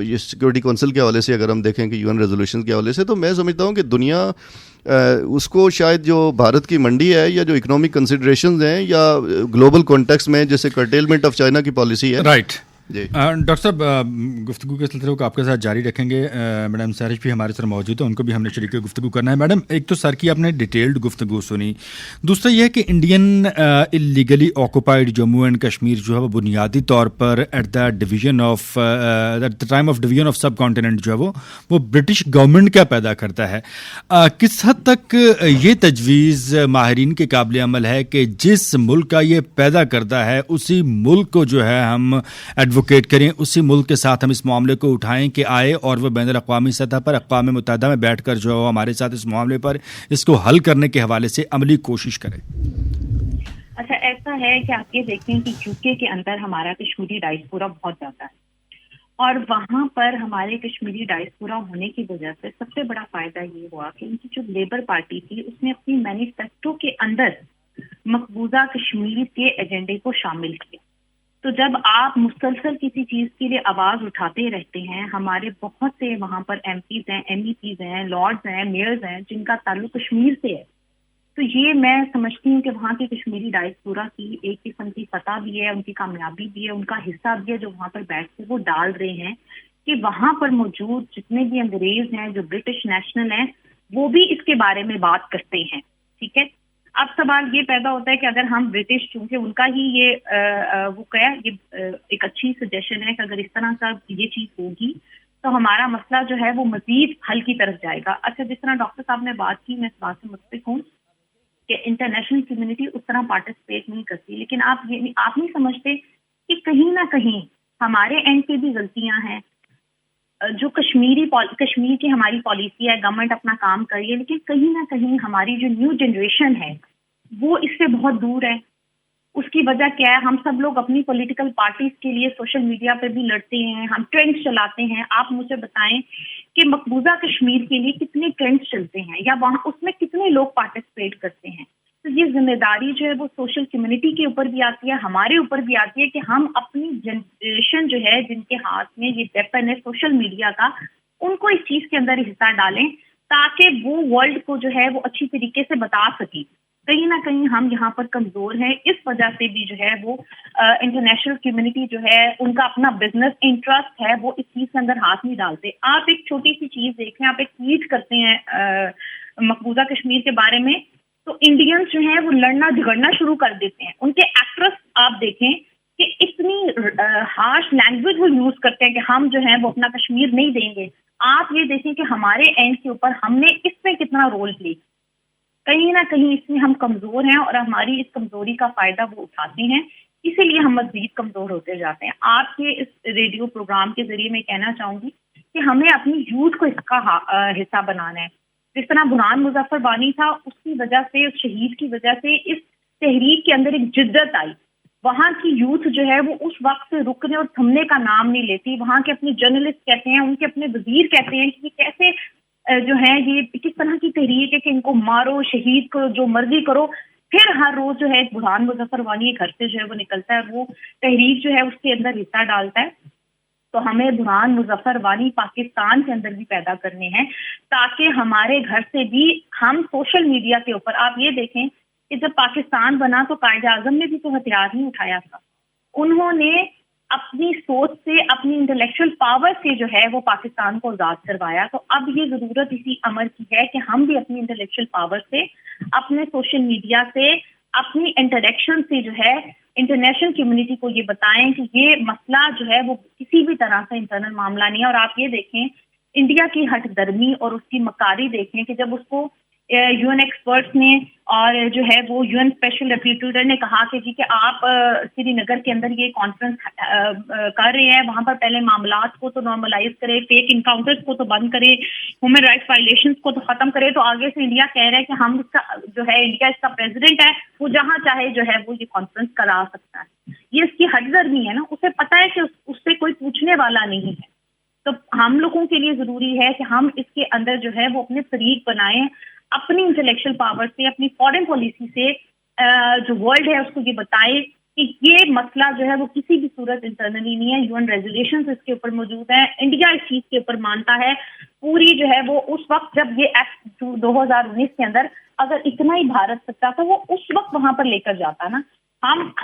یہ سیکورٹی کونسل کے حوالے سے, اگر ہم دیکھیں کہ UN ریزولوشن کے حوالے سے, تو میں سمجھتا ہوں کہ دنیا اس کو شاید جو بھارت کی منڈی ہے یا جو اکنامک کنسیڈریشنز ہیں یا گلوبل کانٹیکسٹ میں جیسے کرٹیلمنٹ آف چائنا کی پالیسی ہے. رائٹ. ڈاکٹر صاحب گفتگو کے سلسلے کو آپ کے ساتھ جاری رکھیں گے. میڈم سارش بھی ہمارے ساتھ موجود ہیں, ان کو بھی ہم نے شریک گفتگو کرنا ہے. میڈم ایک تو سر کی آپ نے ڈیٹیلڈ گفتگو سنی, دوسرا یہ ہے کہ Indian illegally occupied Jammu and Kashmir جو ہے وہ بنیادی طور پر at the time of division of subcontinent جو ہے وہ برٹش گورنمنٹ کیا پیدا کرتا ہے. کس حد تک یہ تجویز ماہرین کے قابل عمل ہے کہ جس ملک کا یہ پیدا کرتا ہے اسی ملک کو جو ہے ہم ایڈوکیٹ کریں, اسی ملک کے ساتھ ہم اس معاملے کو اٹھائیں کہ آئے اور وہ بین الاقوامی سطح پر اقوام متحدہ میں بیٹھ کر جو ہمارے ساتھ اس معاملے پر اس کو حل کرنے کے حوالے سے عملی کوشش کرے؟ اچھا, ایسا ہے کہ آپ یہ دیکھیں کہ UK کے اندر ہمارا کشمیری ڈائسپورا بہت زیادہ ہے, اور وہاں پر ہمارے کشمیری ڈائسپورا ہونے کی وجہ سے سب سے بڑا فائدہ یہ ہوا کہ ان کی جو لیبر پارٹی تھی اس نے اپنی مینیفیسٹو کے اندر مقبوضہ کشمیر کے ایجنڈے کو شامل کیا. تو جب آپ مسلسل کسی چیز کے لیے آواز اٹھاتے رہتے ہیں, ہمارے بہت سے وہاں پر MPs ہیں, MEPs ہیں, لارڈز ہیں, میئرز ہیں جن کا تعلق کشمیر سے ہے, تو یہ میں سمجھتی ہوں کہ وہاں کی کشمیری ڈائسپورا کی ایک قسم کی فتح بھی ہے, ان کی کامیابی بھی ہے, ان کا حصہ بھی ہے جو وہاں پر بیٹھ کے وہ ڈال رہے ہیں کہ وہاں پر موجود جتنے بھی انگریز ہیں جو برٹش نیشنل ہیں وہ بھی اس کے بارے میں بات کرتے ہیں. ٹھیک ہے, اب سوال یہ پیدا ہوتا ہے کہ اگر ہم برٹش, چونکہ ان کا ہی یہ وہ کیا یہ ایک اچھی سجیشن ہے کہ اگر اس طرح کا یہ چیز ہوگی تو ہمارا مسئلہ جو ہے وہ مزید حل کی طرف جائے گا. اچھا, جس طرح ڈاکٹر صاحب نے بات کی, میں اس بات سے متفق ہوں کہ انٹرنیشنل کمیونٹی اس طرح پارٹیسپیٹ نہیں کرتی, لیکن آپ نہیں سمجھتے کہ کہیں نہ کہیں ہمارے اینڈ پہ بھی غلطیاں ہیں. جو کشمیر کی ہماری پالیسی ہے, گورنمنٹ اپنا کام کر رہی ہے, لیکن کہیں نہ کہیں ہماری جو نیو جنریشن ہے وہ اس سے بہت دور ہے. اس کی وجہ کیا ہے؟ ہم سب لوگ اپنی پولیٹیکل پارٹیز کے لیے سوشل میڈیا پہ بھی لڑتے ہیں, ہم ٹرینڈز چلاتے ہیں. آپ مجھے بتائیں کہ مقبوضہ کشمیر کے لیے کتنے ٹرینڈز چلتے ہیں یا وہاں اس میں کتنے لوگ پارٹیسپیٹ کرتے ہیں. تو یہ ذمہ داری جو ہے وہ سوشل کمیونٹی کے اوپر بھی آتی ہے, ہمارے اوپر بھی آتی ہے کہ ہم اپنی جنریشن جو ہے جن کے ہاتھ میں یہ ویپن ہے سوشل میڈیا کا, ان کو اس چیز کے اندر حصہ ڈالیں تاکہ وہ ورلڈ کو جو ہے وہ اچھی طریقے سے بتا سکیں. کہیں نہ کہیں ہم یہاں پر کمزور ہیں, اس وجہ سے بھی جو ہے وہ انٹرنیشنل کمیونٹی جو ہے ان کا اپنا بزنس انٹرسٹ ہے, وہ اس چیز کے اندر ہاتھ نہیں ڈالتے. آپ ایک چھوٹی سی چیز دیکھیں, آپ ایک ٹویٹ کرتے ہیں مقبوضہ کشمیر کے بارے میں, تو انڈینس جو ہیں وہ لڑنا جھگڑنا شروع کر دیتے ہیں. ان کے ایکٹریس آپ دیکھیں کہ اتنی ہارش لینگویج وہ یوز کرتے ہیں کہ ہم جو ہیں وہ اپنا کشمیر نہیں دیں گے. آپ یہ دیکھیں کہ ہمارے اینڈ کے اوپر ہم نے اس میں کتنا رول پلے. کہیں نہ کہیں اس میں ہم کمزور ہیں اور ہماری اس کمزوری کا فائدہ وہ اٹھاتے ہیں, اسی لیے ہم مزید کمزور ہوتے جاتے ہیں. آپ کے اس ریڈیو پروگرام کے ذریعے میں کہنا چاہوں گی کہ ہمیں اپنی یوتھ کو اس کا حصہ بنانا ہے. جس طرح برہان مظفر بانی تھا, اس کی وجہ سے, اس شہید کی وجہ سے اس تحریک کے اندر ایک جدت آئی. وہاں کی یوتھ جو ہے وہ اس وقت سے رکنے اور تھمنے کا نام نہیں لیتی. وہاں کے اپنے جرنلسٹ کہتے ہیں, ان کے اپنے وزیر کہتے ہیں کہ یہ کیسے جو ہے یہ کس طرح کی تحریک ہے کہ ان کو مارو، شہید کرو، جو مرضی کرو. پھر ہر روز جو ہے برہان مظفر وانی گھر سے جو ہے وہ نکلتا ہے، وہ تحریک جو ہے اس کے اندر حصہ ڈالتا ہے. تو ہمیں برہان مظفر وانی پاکستان کے اندر بھی پیدا کرنے ہیں تاکہ ہمارے گھر سے بھی ہم سوشل میڈیا کے اوپر، آپ یہ دیکھیں کہ جب پاکستان بنا تو قائد اعظم نے بھی تو ہتھیار نہیں اٹھایا تھا. انہوں نے اپنی سوچ سے، اپنی انٹلیکچوئل پاور سے جو ہے وہ پاکستان کو آزاد کروایا. تو اب یہ ضرورت اسی امر کی ہے کہ ہم بھی اپنی انٹلیکچوئل پاور سے، اپنے سوشل میڈیا سے، اپنی انٹریکشن سے جو ہے انٹرنیشنل کمیونٹی کو یہ بتائیں کہ یہ مسئلہ جو ہے وہ کسی بھی طرح سے انٹرنل معاملہ نہیں ہے. اور آپ یہ دیکھیں انڈیا کی ہٹ درمی اور اس کی مکاری دیکھیں کہ جب اس کو یو این ایکسپرٹس نے اور جو ہے وہ یو این اسپیشل ریپریزنٹیٹیو نے کہا کہ جی کہ آپ سری نگر کے اندر یہ کانفرنس کر رہے ہیں، وہاں پر پہلے معاملات کو تو نارملائز کرے، فیک انکاؤنٹرز کو تو بند کرے، ہیومن رائٹس وائلیشنز کو تو ختم کرے. تو آگے سے انڈیا کہہ رہا ہے کہ ہم اس کا جو ہے، انڈیا اس کا پریزیڈنٹ ہے، وہ جہاں چاہے جو ہے وہ یہ کانفرنس کرا سکتا ہے. یہ اس کی ہٹ درمی ہے نا، اسے پتہ ہے کہ اس سے کوئی پوچھنے والا نہیں ہے. تو ہم لوگوں کے لیے ضروری ہے کہ ہم اس کے اندر جو ہے وہ اپنے فریق بنائیں، اپنی انٹلیکچوئل پاور سے، اپنی فارن پالیسی سے جو ورلڈ ہے اس کو یہ بتائیں کہ یہ مسئلہ جو ہے وہ کسی بھی صورت انٹرنلی نہیں ہے. یو این ریزولیشنز اس کے اوپر موجود ہیں، انڈیا اس چیز کے اوپر مانتا ہے. پوری جو ہے وہ اس وقت جب یہ ایکٹ 2019 کے اندر اگر اتنا ہی بھارت سکتا تھا وہ اس وقت وہاں پر لے کر جاتا نا.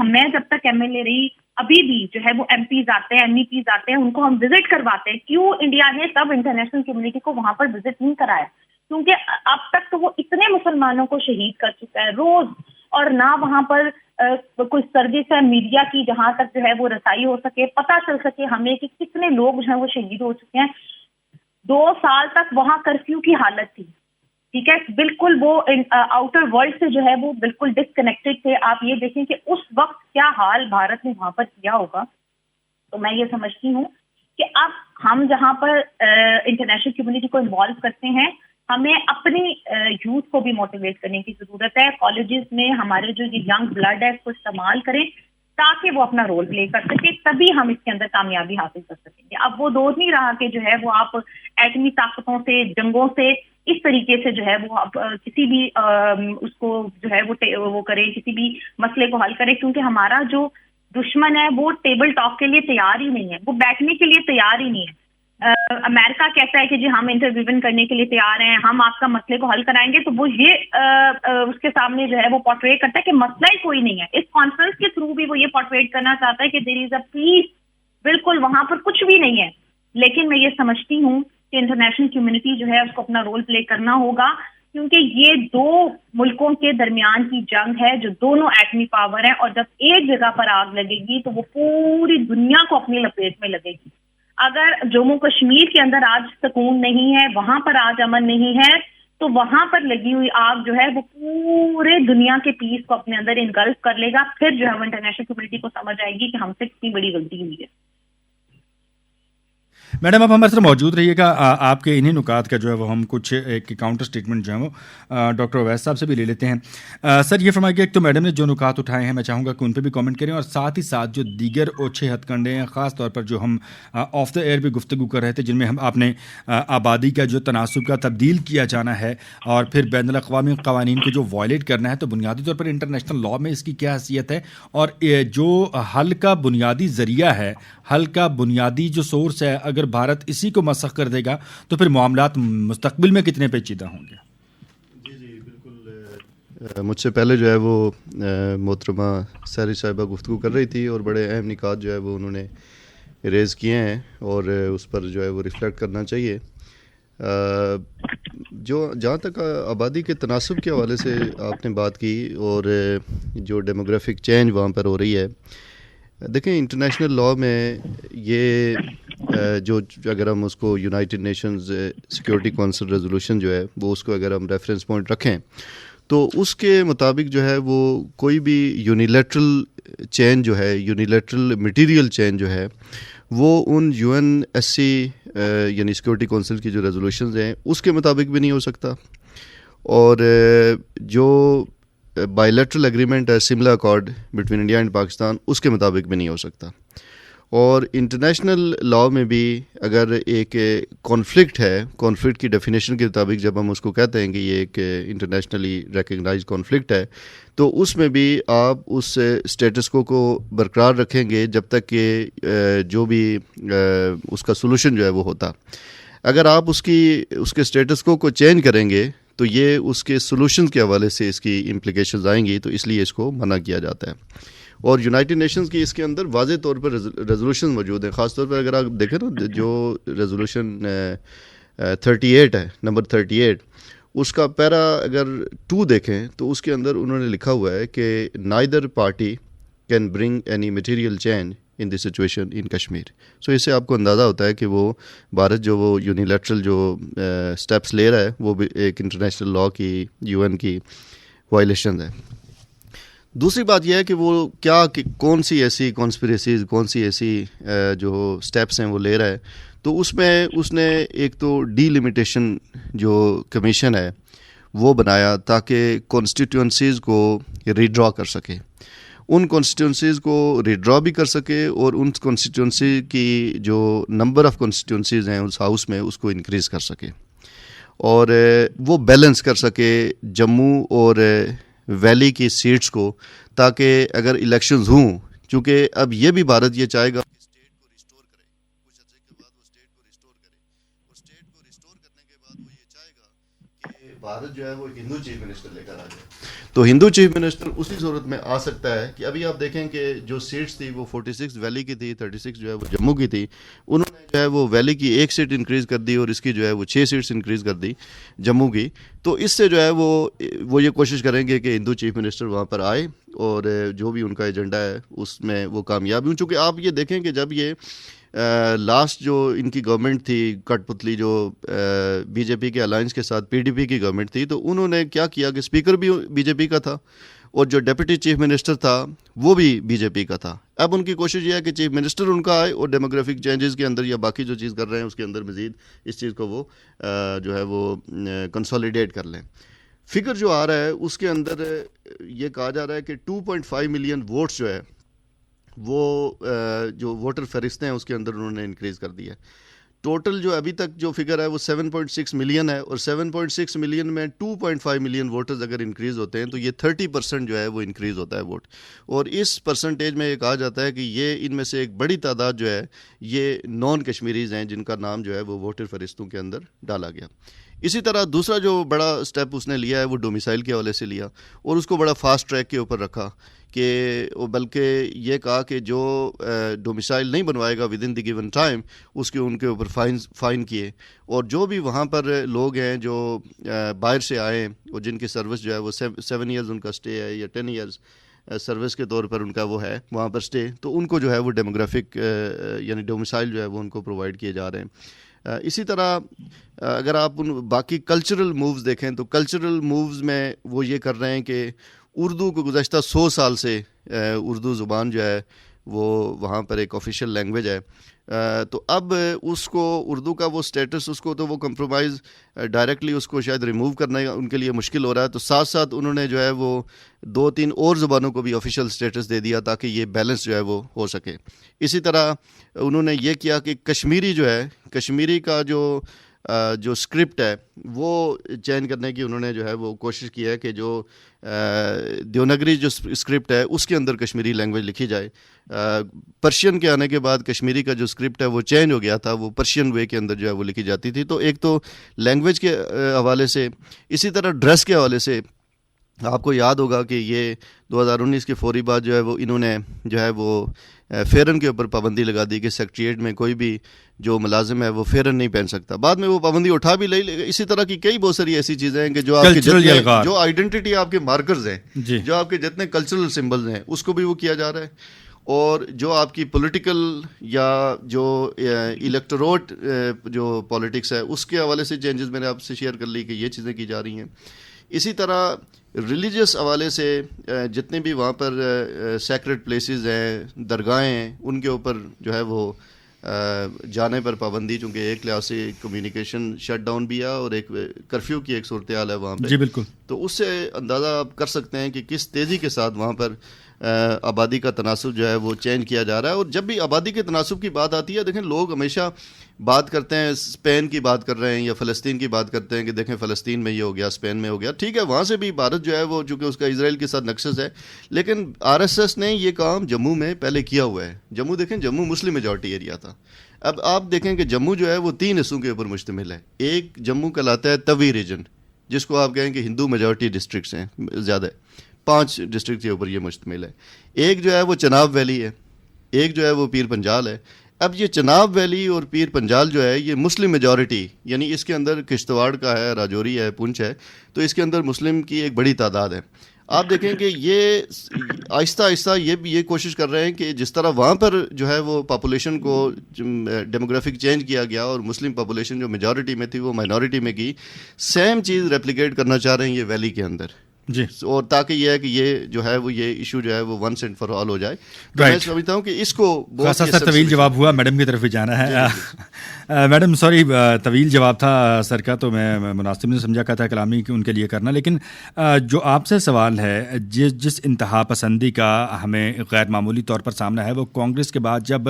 میں جب تک ایم ایل اے رہی ابھی بھی جو ہے وہ ایم پیز آتے ہیں، ایم ای پیز آتے ہیں، ان کو ہم وزٹ کرواتے ہیں. کیوں انڈیا نے تب انٹرنیشنل کمیونٹی کو وہاں پر وزٹ نہیں کرایا؟ کیونکہ اب تک تو وہ اتنے مسلمانوں کو شہید کر چکا ہے روز، اور نہ وہاں پر کوئی سروس ہے میڈیا کی جہاں تک جو ہے وہ رسائی ہو سکے، پتہ چل سکے ہمیں کہ کتنے لوگ جو ہیں وہ شہید ہو چکے ہیں. 2 سال تک وہاں کرفیو کی حالت تھی، ٹھیک ہے، بالکل وہ آؤٹر ورلڈ سے جو ہے وہ بالکل ڈسکنیکٹڈ تھے. آپ یہ دیکھیں کہ اس وقت کیا حال بھارت نے وہاں پر کیا ہوگا. تو میں یہ سمجھتی ہوں کہ اب ہم جہاں پر انٹرنیشنل کمیونٹی کو انوالو کرتے ہیں، ہمیں اپنی یوتھ کو بھی موٹیویٹ کرنے کی ضرورت ہے. کالجز میں ہمارے جو یہ ینگ بلڈ ہے اس کو استعمال کریں تاکہ وہ اپنا رول پلے کر سکے، تبھی ہم اس کے اندر کامیابی حاصل کر سکیں گے. اب وہ دور نہیں رہا کہ جو ہے وہ آپ ایٹمی طاقتوں سے، جنگوں سے اس طریقے سے جو ہے وہ کسی بھی اس کو جو ہے وہ کرے، کسی بھی مسئلے کو حل کرے. کیونکہ ہمارا جو دشمن ہے وہ ٹیبل ٹاک کے لیے تیار ہی نہیں ہے، وہ بیٹھنے کے لیے تیار ہی نہیں ہے. امریکہ کہتا ہے کہ جی ہم انٹرویو کرنے کے لیے تیار ہیں، ہم آپ کا مسئلے کو حل کرائیں گے. تو وہ یہ اس کے سامنے جو ہے وہ پورٹریٹ کرتا ہے کہ مسئلہ ہی کوئی نہیں ہے. اس کانفرنس کے تھرو بھی وہ یہ پورٹریٹ کرنا چاہتا ہے کہ دیر از اے پیس، بالکل وہاں پر کچھ بھی نہیں ہے. لیکن میں یہ سمجھتی ہوں کہ انٹرنیشنل کمیونٹی جو ہے اس کو اپنا رول پلے کرنا ہوگا، کیونکہ یہ 2 ملکوں کے درمیان کی جنگ ہے جو دونوں ایٹمی پاور ہیں، اور جب ایک جگہ پر آگ لگے گی تو وہ پوری دنیا کو اپنی لپیٹ میں لگے گی. اگر جموں کشمیر کے اندر آج سکون نہیں ہے، وہاں پر آج امن نہیں ہے، تو وہاں پر لگی ہوئی آگ جو ہے وہ پورے دنیا کے پیس کو اپنے اندر انگلف کر لے گا. پھر جو ہے وہ انٹرنیشنل کمیونٹی کو سمجھ آئے گی کہ ہم سے کتنی بڑی غلطی ہوئی ہے. میڈم آپ ہمارے ساتھ موجود رہیے گا. آپ کے انہیں نکات کا جو ہے وہ ہم کچھ ایک کاؤنٹر سٹیٹمنٹ جو ہے وہ ڈاکٹر اویس صاحب سے بھی لے لیتے ہیں. سر یہ فرمائیے کہ ایک تو میڈم نے جو نکات اٹھائے ہیں میں چاہوں گا کہ ان پہ بھی کامنٹ کریں، اور ساتھ ہی ساتھ جو دیگر اوچھے ہتھ کنڈے ہیں، خاص طور پر جو ہم آف دا ایئر بھی گفتگو کر رہے تھے، جن میں ہم آپ نے آبادی کا جو تناسب کا تبدیل کیا جانا ہے اور پھر بین الاقوامی قوانین کو جو وائلیٹ کرنا ہے، تو بنیادی طور پر انٹرنیشنل لاء میں اس کی کیا حیثیت ہے، اور جو حل کا بنیادی ذریعہ ہے، حل کا بنیادی جو سورس ہے، اگر بھارت اسی کو مسخ کر دے گا تو پھر معاملات مستقبل میں کتنے پیچیدہ ہوں گے. جی بالکل. مجھ سے پہلے جو ہے وہ محترمہ ساری صاحبہ گفتگو کر رہی تھی اور بڑے اہم نکات جو ہے وہ انہوں نے ریز کیے ہیں اور اس پر جو ہے وہ ریفلیکٹ کرنا چاہیے. جو جہاں تک آبادی کے تناسب کے حوالے سے آپ نے بات کی اور جو ڈیموگرافک چینج وہاں پر ہو رہی ہے، دیکھیں انٹرنیشنل لاء میں یہ جو اگر ہم اس کو United nations security council resolution جو ہے وہ اس کو اگر ہم ریفرنس پوائنٹ رکھیں تو اس کے مطابق جو ہے وہ کوئی بھی یونیلیٹرل چینج جو ہے، یونیلیٹرل مٹیریل چینج جو ہے، وہ ان یو این ایس سی یعنی سیکورٹی کونسل کی جو ریزولوشنز ہیں اس کے مطابق بھی نہیں ہو سکتا، اور جو بائی لیٹرل ایگریمنٹ ہے Simla accord between India and Pakistan اس کے مطابق بھی نہیں ہو سکتا. اور انٹرنیشنل لاء میں بھی اگر ایک کانفلکٹ ہے، کانفلکٹ کی ڈیفینیشن کے مطابق جب ہم اس کو کہتے ہیں کہ یہ ایک انٹرنیشنلی ریکگنائز کانفلکٹ ہے، تو اس میں بھی آپ اس اسٹیٹس کو برقرار رکھیں گے جب تک کہ جو بھی اس کا سولوشن جو ہے وہ ہوتا. اگر آپ اس کے اسٹیٹس کو چینج کریں گے تو یہ اس کے سولوشن کے حوالے سے اس کی امپلیکیشنز آئیں گی، تو اس لیے اس کو منع کیا جاتا ہے. اور یونائٹڈ نیشنز کی اس کے اندر واضح طور پر ریزولوشن موجود ہیں. خاص طور پر اگر آپ دیکھیں نا جو ریزولوشن 38 ہے، نمبر 38، اس کا پیرا اگر 2 دیکھیں تو اس کے اندر انہوں نے لکھا ہوا ہے کہ neither party can bring any material change in the situation in Kashmir. So اس سے آپ کو اندازہ ہوتا ہے کہ وہ بھارت جو وہ یونیلیٹرل جو اسٹیپس لے رہا ہے وہ بھی ایک انٹرنیشنل لاء کی، UN کی وائلیشن ہے. دوسری بات یہ ہے کہ وہ کون سی ایسی کانسپریسیز، کون سی ایسی جو سٹیپس ہیں وہ لے رہا ہے. تو اس میں اس نے ایک تو ڈی لمیٹیشن جو کمیشن ہے وہ بنایا تاکہ کانسٹیٹیوئنسیز کو ریڈرا کر سکے، ان کانسٹیٹیوئنسیز کو ریڈرا بھی کر سکے، اور ان کانسٹیٹیوئنسی کی جو نمبر آف کانسٹیٹیوئنسیز ہیں اس ہاؤس میں اس کو انکریز کر سکے، اور وہ بیلنس کر سکے جموں اور ویلی کی سیٹس کو، تاکہ اگر الیکشنز ہوں، چونکہ اب یہ بھی بھارت یہ چاہے گا کہ اسٹیٹ کو ریسٹور کرے، کچھ عرصے کے بعد وہ اسٹیٹ کو ریسٹور کرے، اور اسٹیٹ کو ریسٹور کرنے کے بعد وہ یہ چاہے گا کہ بھارت جو ہے وہ ہندو چیف منسٹر لے کر آ جائے. تو ہندو چیف منسٹر اسی صورت میں آ سکتا ہے کہ ابھی آپ دیکھیں کہ جو سیٹس تھی وہ 46 ویلی کی تھی، 36 جو ہے وہ جموں کی تھی. انہوں نے جو ہے وہ ویلی کی 1 سیٹ انکریز کر دی اور اس کی جو ہے وہ 6 سیٹس انکریز کر دی جموں کی. تو اس سے جو ہے وہ یہ کوشش کریں گے کہ ہندو چیف منسٹر وہاں پر آئے اور جو بھی ان کا ایجنڈا ہے اس میں وہ کامیاب ہوں. چونکہ آپ یہ دیکھیں کہ جب یہ لاسٹ جو ان کی گورنمنٹ تھی کٹ پتلی، جو بی جے پی کے الائنس کے ساتھ PDP کی گورنمنٹ تھی، تو انہوں نے کیا کیا کہ اسپیکر بھی BJP کا تھا اور جو ڈپٹی چیف منسٹر تھا وہ بھی BJP کا تھا. اب ان کی کوشش یہ ہے کہ چیف منسٹر ان کا آئے اور ڈیموگرافک چینجز کے اندر یا باقی جو چیز کر رہے ہیں اس کے اندر مزید اس چیز کو وہ جو ہے وہ کنسولیڈیٹ کر لیں. فگر جو آ رہا ہے اس کے اندر یہ کہا جا رہا ہے کہ 2.5 ملین ووٹس جو ہے وہ جو ووٹر فہرست ہیں اس کے اندر انہوں نے انکریز کر دیا ہے. ٹوٹل جو ابھی تک جو فگر ہے وہ 7.6 ملین ہے، اور 7.6 ملین میں 2.5 ملین ووٹرز اگر انکریز ہوتے ہیں تو یہ 30% جو ہے وہ انکریز ہوتا ہے ووٹ. اور اس پرسنٹیج میں یہ کہا جاتا ہے کہ یہ ان میں سے ایک بڑی تعداد جو ہے یہ نان کشمیریز ہیں جن کا نام جو ہے وہ ووٹر فہرستوں کے اندر ڈالا گیا. اسی طرح دوسرا جو بڑا سٹیپ اس نے لیا ہے وہ ڈومیسائل کے حوالے سے لیا، اور اس کو بڑا فاسٹ ٹریک کے اوپر رکھا، کہ بلکہ یہ کہا کہ جو ڈومیسائل نہیں بنوائے گا within the given time اس کے ان کے اوپر فائن کیے. اور جو بھی وہاں پر لوگ ہیں جو باہر سے آئے ہیں اور جن کی سروس جو ہے وہ 7 ایئرز ان کا سٹے ہے یا 10 ایئرز سروس کے طور پر ان کا وہ ہے وہاں پر سٹے، تو ان کو جو ہے وہ ڈیموگرافک یعنی ڈومیسائل جو ہے وہ ان کو پرووائڈ کیے جا رہے ہیں. اسی طرح اگر آپ ان باقی کلچرل مووز دیکھیں تو کلچرل مووز میں وہ یہ کر رہے ہیں کہ اردو کو گزشتہ 100 سال سے اردو زبان جو ہے وہ وہاں پر ایک آفیشیل لینگویج ہے. تو اب اس کو اردو کا وہ سٹیٹس اس کو تو وہ کمپرومائز ڈائریکٹلی اس کو شاید ریموو کرنا ان کے لیے مشکل ہو رہا ہے. تو ساتھ ساتھ انہوں نے جو ہے وہ 2-3 اور زبانوں کو بھی آفیشیل سٹیٹس دے دیا تاکہ یہ بیلنس جو ہے وہ ہو سکے. اسی طرح انہوں نے یہ کیا کہ کشمیری جو ہے، کشمیری کا جو اسکرپٹ ہے وہ چینج کرنے کی انہوں نے جو ہے وہ کوشش کی ہے کہ جو دیونگری جو اسکرپٹ ہے اس کے اندر کشمیری لینگویج لکھی جائے. پرشین کے آنے کے بعد کشمیری کا جو اسکرپٹ ہے وہ چینج ہو گیا تھا، وہ پرشین وے کے اندر جو ہے وہ لکھی جاتی تھی. تو ایک تو لینگویج کے حوالے سے، اسی طرح ڈریس کے حوالے سے آپ کو یاد ہوگا کہ یہ 2019 کے فوری بعد جو ہے وہ انہوں نے جو ہے وہ فیرن کے اوپر پابندی لگا دی کہ سیکریٹریٹ میں کوئی بھی جو ملازم ہے وہ فیرن نہیں پہن سکتا. بعد میں وہ پابندی اٹھا بھی لئی. اسی طرح کی کئی بہت ساری ایسی چیزیں ہیں کہ جو آپ کے جو آئیڈینٹی آپ کے مارکرز ہیں، جو آپ کے جتنے کلچرل سمبلز ہیں اس کو بھی وہ کیا جا رہا ہے. اور جو آپ کی پولیٹیکل یا جو الیکٹوریٹ جو پالیٹکس ہے اس کے حوالے سے چینجز میں نے آپ سے شیئر کر لی کہ یہ چیزیں کی جا رہی ہیں. اسی طرح ریلیجیس حوالے سے جتنے بھی وہاں پر سیکرڈ پلیسز ہیں، درگاہیں ہیں، ان کے اوپر جو ہے وہ جانے پر پابندی، چونکہ ایک لحاظ سے کمیونیکیشن شٹ ڈاؤن بھی ہے اور ایک کرفیو کی ایک صورتحال ہے وہاں پہ. جی بالکل. تو اس سے اندازہ آپ کر سکتے ہیں کہ کس تیزی کے ساتھ وہاں پر آبادی کا تناسب جو ہے وہ چینج کیا جا رہا ہے. اور جب بھی آبادی کے تناسب کی بات آتی ہے، دیکھیں لوگ ہمیشہ بات کرتے ہیں اسپین کی بات کر رہے ہیں یا فلسطین کی بات کرتے ہیں کہ دیکھیں فلسطین میں یہ ہو گیا، اسپین میں ہو گیا. ٹھیک ہے، وہاں سے بھی بھارت جو ہے وہ چونکہ اس کا اسرائیل کے ساتھ نکسس ہے، لیکن آر ایس ایس نے یہ کام جموں میں پہلے کیا ہوا ہے. جموں دیکھیں، جموں مسلم میجورٹی ایریا تھا. اب آپ دیکھیں کہ جموں جو ہے وہ 3 حصوں کے اوپر مشتمل ہے. ایک جموں کہلاتا ہے توی ریجن، جس کو آپ کہیں کہ ہندو میجورٹی ڈسٹرکٹس ہیں زیادہ، 5 ڈسٹرکٹ کے اوپر یہ مشتمل ہے. ایک جو ہے وہ چناب ویلی ہے، ایک جو ہے وہ پیر پنجال ہے. اب یہ چناب ویلی اور پیر پنجال جو ہے یہ مسلم میجورٹی، یعنی اس کے اندر کشتواڑ کا ہے، راجوری ہے، پونچھ ہے، تو اس کے اندر مسلم کی ایک بڑی تعداد ہے. آپ دیکھیں کہ یہ آہستہ آہستہ یہ کوشش کر رہے ہیں کہ جس طرح وہاں پر جو ہے وہ پاپولیشن کو ڈیموگرافک چینج کیا گیا اور مسلم پاپولیشن جو میجورٹی میں تھی وہ مائنورٹی میں کی، سیم چیز ریپلیکیٹ کرنا چاہ رہے ہیں یہ ویلی کے اندر جی. اور تاکہ یہ ہے کہ یہ جو ہے وہ یہ ایشو جو ہے وہ ونس اینڈ فار آل ہو جائے. تو میں سمجھتا ہوں کہ اس کو خاصا سا طویل جواب ہوا، میڈم کی طرف بھی جانا ہے. میڈم سوری، طویل جواب تھا سر کا، تو میں مناسب نہیں سمجھا کہ تھا کلامی کہ ان کے لیے کرنا. لیکن جو آپ سے سوال ہے، جس انتہا پسندی کا ہمیں غیر معمولی طور پر سامنا ہے، وہ کانگریس کے بعد جب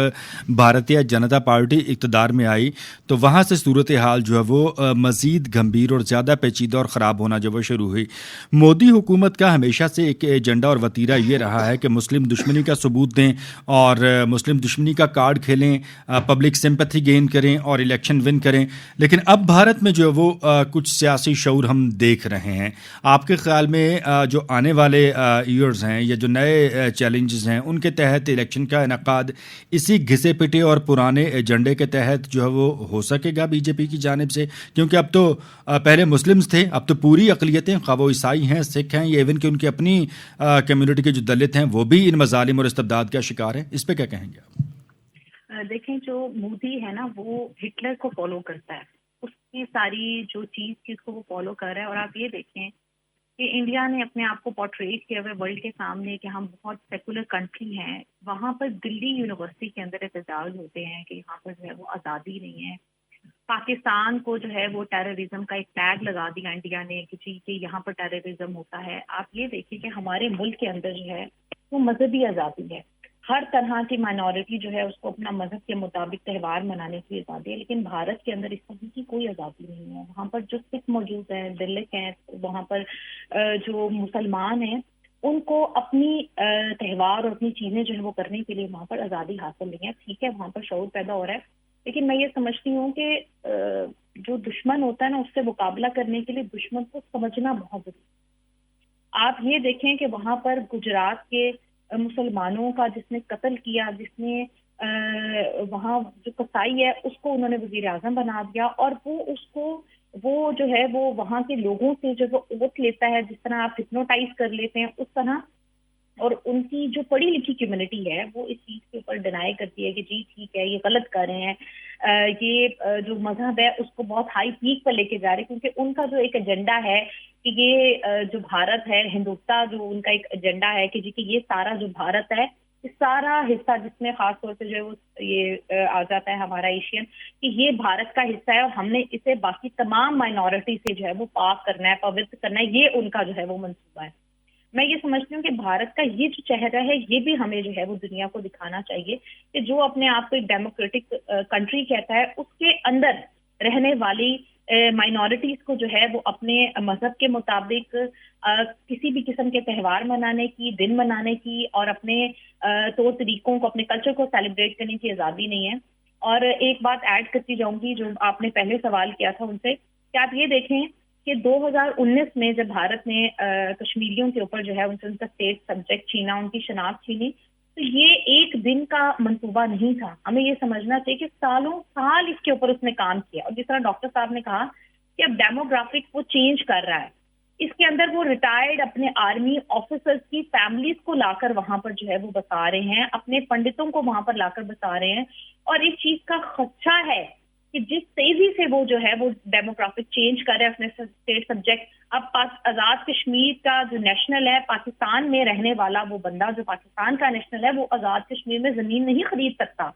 بھارتیہ جنتا پارٹی اقتدار میں آئی تو وہاں سے صورتحال جو ہے وہ مزید گمبھیر اور زیادہ پیچیدہ اور خراب ہونا جو وہ شروع ہوئی. مودی حکومت کا ہمیشہ سے ایک ایجنڈا اور وتیرہ یہ رہا ہے کہ مسلم دشمنی کا ثبوت دیں اور مسلم دشمنی کا کارڈ کھیلیں، پبلک سمپتھی گین کریں اور الیکشن ون کریں. لیکن اب بھارت میں جو ہے وہ کچھ سیاسی شعور ہم دیکھ رہے ہیں. آپ کے خیال میں جو آنے والے ایئرز ہیں یا جو نئے چیلنجز ہیں ان کے تحت الیکشن کا انعقاد اسی گھسے پٹے اور پرانے ایجنڈے کے تحت جو ہے وہ ہو سکے گا بی جے پی کی جانب سے؟ کیونکہ اب تو پہلے مسلمز تھے، اب تو پوری اقلیتیں، خواہ وہ عیسائی ہیں، سکھ ہیں، یا ایون کہ ان کی اپنی کمیونٹی کے جو دلت ہیں وہ بھی ان مظالم اور استبداد کا شکار ہیں. اس پہ کیا کہیں گے آپ؟ دیکھیں، جو مودی ہے نا وہ ہٹلر کو فالو کرتا ہے، اس کی ساری جو چیز کی اس کو وہ فالو کر رہا ہے. اور آپ یہ دیکھیں کہ انڈیا نے اپنے آپ کو پورٹریٹ کیا ہوا ورلڈ کے سامنے کہ ہم بہت سیکولر کنٹری ہیں. وہاں پر دلی یونیورسٹی کے اندر احتجاج ہوتے ہیں کہ یہاں پر جو ہے وہ آزادی نہیں ہے. پاکستان کو جو ہے وہ ٹیررزم کا ایک ٹیگ لگا دیا انڈیا نے کہ جی کہ یہاں پر ٹیررزم ہوتا ہے. آپ یہ دیکھیے کہ ہمارے ملک کے اندر جو ہے وہ مذہبی آزادی ہے، ہر طرح کی مائنورٹی جو ہے اس کو اپنا مذہب کے مطابق تہوار منانے کی آزادی ہے. لیکن بھارت کے اندر اس طرح کی کوئی آزادی نہیں ہے. وہاں پر جو سکھ موجود ہیں، دلت ہیں، وہاں پر جو مسلمان ہیں، ان کو اپنی تہوار اور اپنی چیزیں جو ہے وہ کرنے کے لیے وہاں پر آزادی حاصل نہیں ہے. ٹھیک ہے، وہاں پر شعور پیدا ہو رہا ہے، لیکن میں یہ سمجھتی ہوں کہ جو دشمن ہوتا ہے نا اس سے مقابلہ کرنے کے لیے دشمن کو سمجھنا بہت ضروری ہے. آپ یہ دیکھیں کہ وہاں پر گجرات کے مسلمانوں کا جس نے قتل کیا، جس نے وہاں جو قصائی ہے اس کو انہوں نے وزیر اعظم بنا دیا، اور وہ جو ہے وہ وہاں کے لوگوں سے جو وہ اوت لیتا ہے، جس طرح آپ ہپنوٹائز کر لیتے ہیں اس طرح. اور ان کی جو پڑھی لکھی کمیونٹی ہے وہ اس چیز کے اوپر ڈینائی کرتی ہے کہ جی ٹھیک ہے یہ غلط کر رہے ہیں. یہ جو مذہب ہے اس کو بہت ہائی پیک پر لے کے جا رہے ہیں، کیونکہ ان کا جو ایک ایجنڈا ہے کہ یہ جو بھارت ہے، ہندوتا جو ان کا ایک ایجنڈا ہے کہ جی کہ یہ سارا جو بھارت ہے، یہ سارا حصہ جس میں خاص طور سے جو ہے وہ یہ آ جاتا ہے ہمارا ایشین، کہ یہ بھارت کا حصہ ہے اور ہم نے اسے باقی تمام مائنورٹی سے جو ہے وہ پاک کرنا ہے، پوتر کرنا ہے. یہ ان کا جو ہے وہ منصوبہ ہے. میں یہ سمجھتی ہوں کہ بھارت کا یہ جو چہرہ ہے یہ بھی ہمیں جو ہے وہ دنیا کو دکھانا چاہیے کہ جو اپنے آپ کو ایک ڈیموکریٹک کنٹری کہتا ہے، اس کے اندر رہنے والی مائنورٹیز کو جو ہے وہ اپنے مذہب کے مطابق کسی بھی قسم کے تہوار منانے کی، دن منانے کی اور اپنے طور طریقوں کو، اپنے کلچر کو سیلیبریٹ کرنے کی آزادی نہیں ہے. اور ایک بات ایڈ کرتی جاؤں گی جو آپ نے پہلے سوال کیا تھا ان سے، کہ آپ یہ دیکھیں کہ 2019 میں جب بھارت نے کشمیریوں کے اوپر جو ہے ان سے ان کا اسٹیٹ سبجیکٹ چھینا، ان کی شناخت چھینی، تو یہ ایک دن کا منصوبہ نہیں تھا. ہمیں یہ سمجھنا چاہیے کہ سالوں سال اس کے اوپر اس نے کام کیا. اور جس طرح ڈاکٹر صاحب نے کہا کہ اب ڈیموگرافک وہ چینج کر رہا ہے، اس کے اندر وہ ریٹائرڈ اپنے آرمی آفیسرز کی فیملیز کو لا کر وہاں پر جو ہے وہ بتا رہے ہیں، اپنے پنڈتوں کو وہاں پر لا کر بتا رہے ہیں. اور اس چیز کا خدشہ ہے کہ جس تیزی سے وہ جو ہے وہ ڈیموگرافک چینج کر رہے ہیں اپنے اسٹیٹ سبجیکٹ. اب آزاد کشمیر کا جو نیشنل ہے، پاکستان میں رہنے والا وہ بندہ جو پاکستان کا نیشنل ہے، وہ آزاد کشمیر میں زمین نہیں خرید سکتا،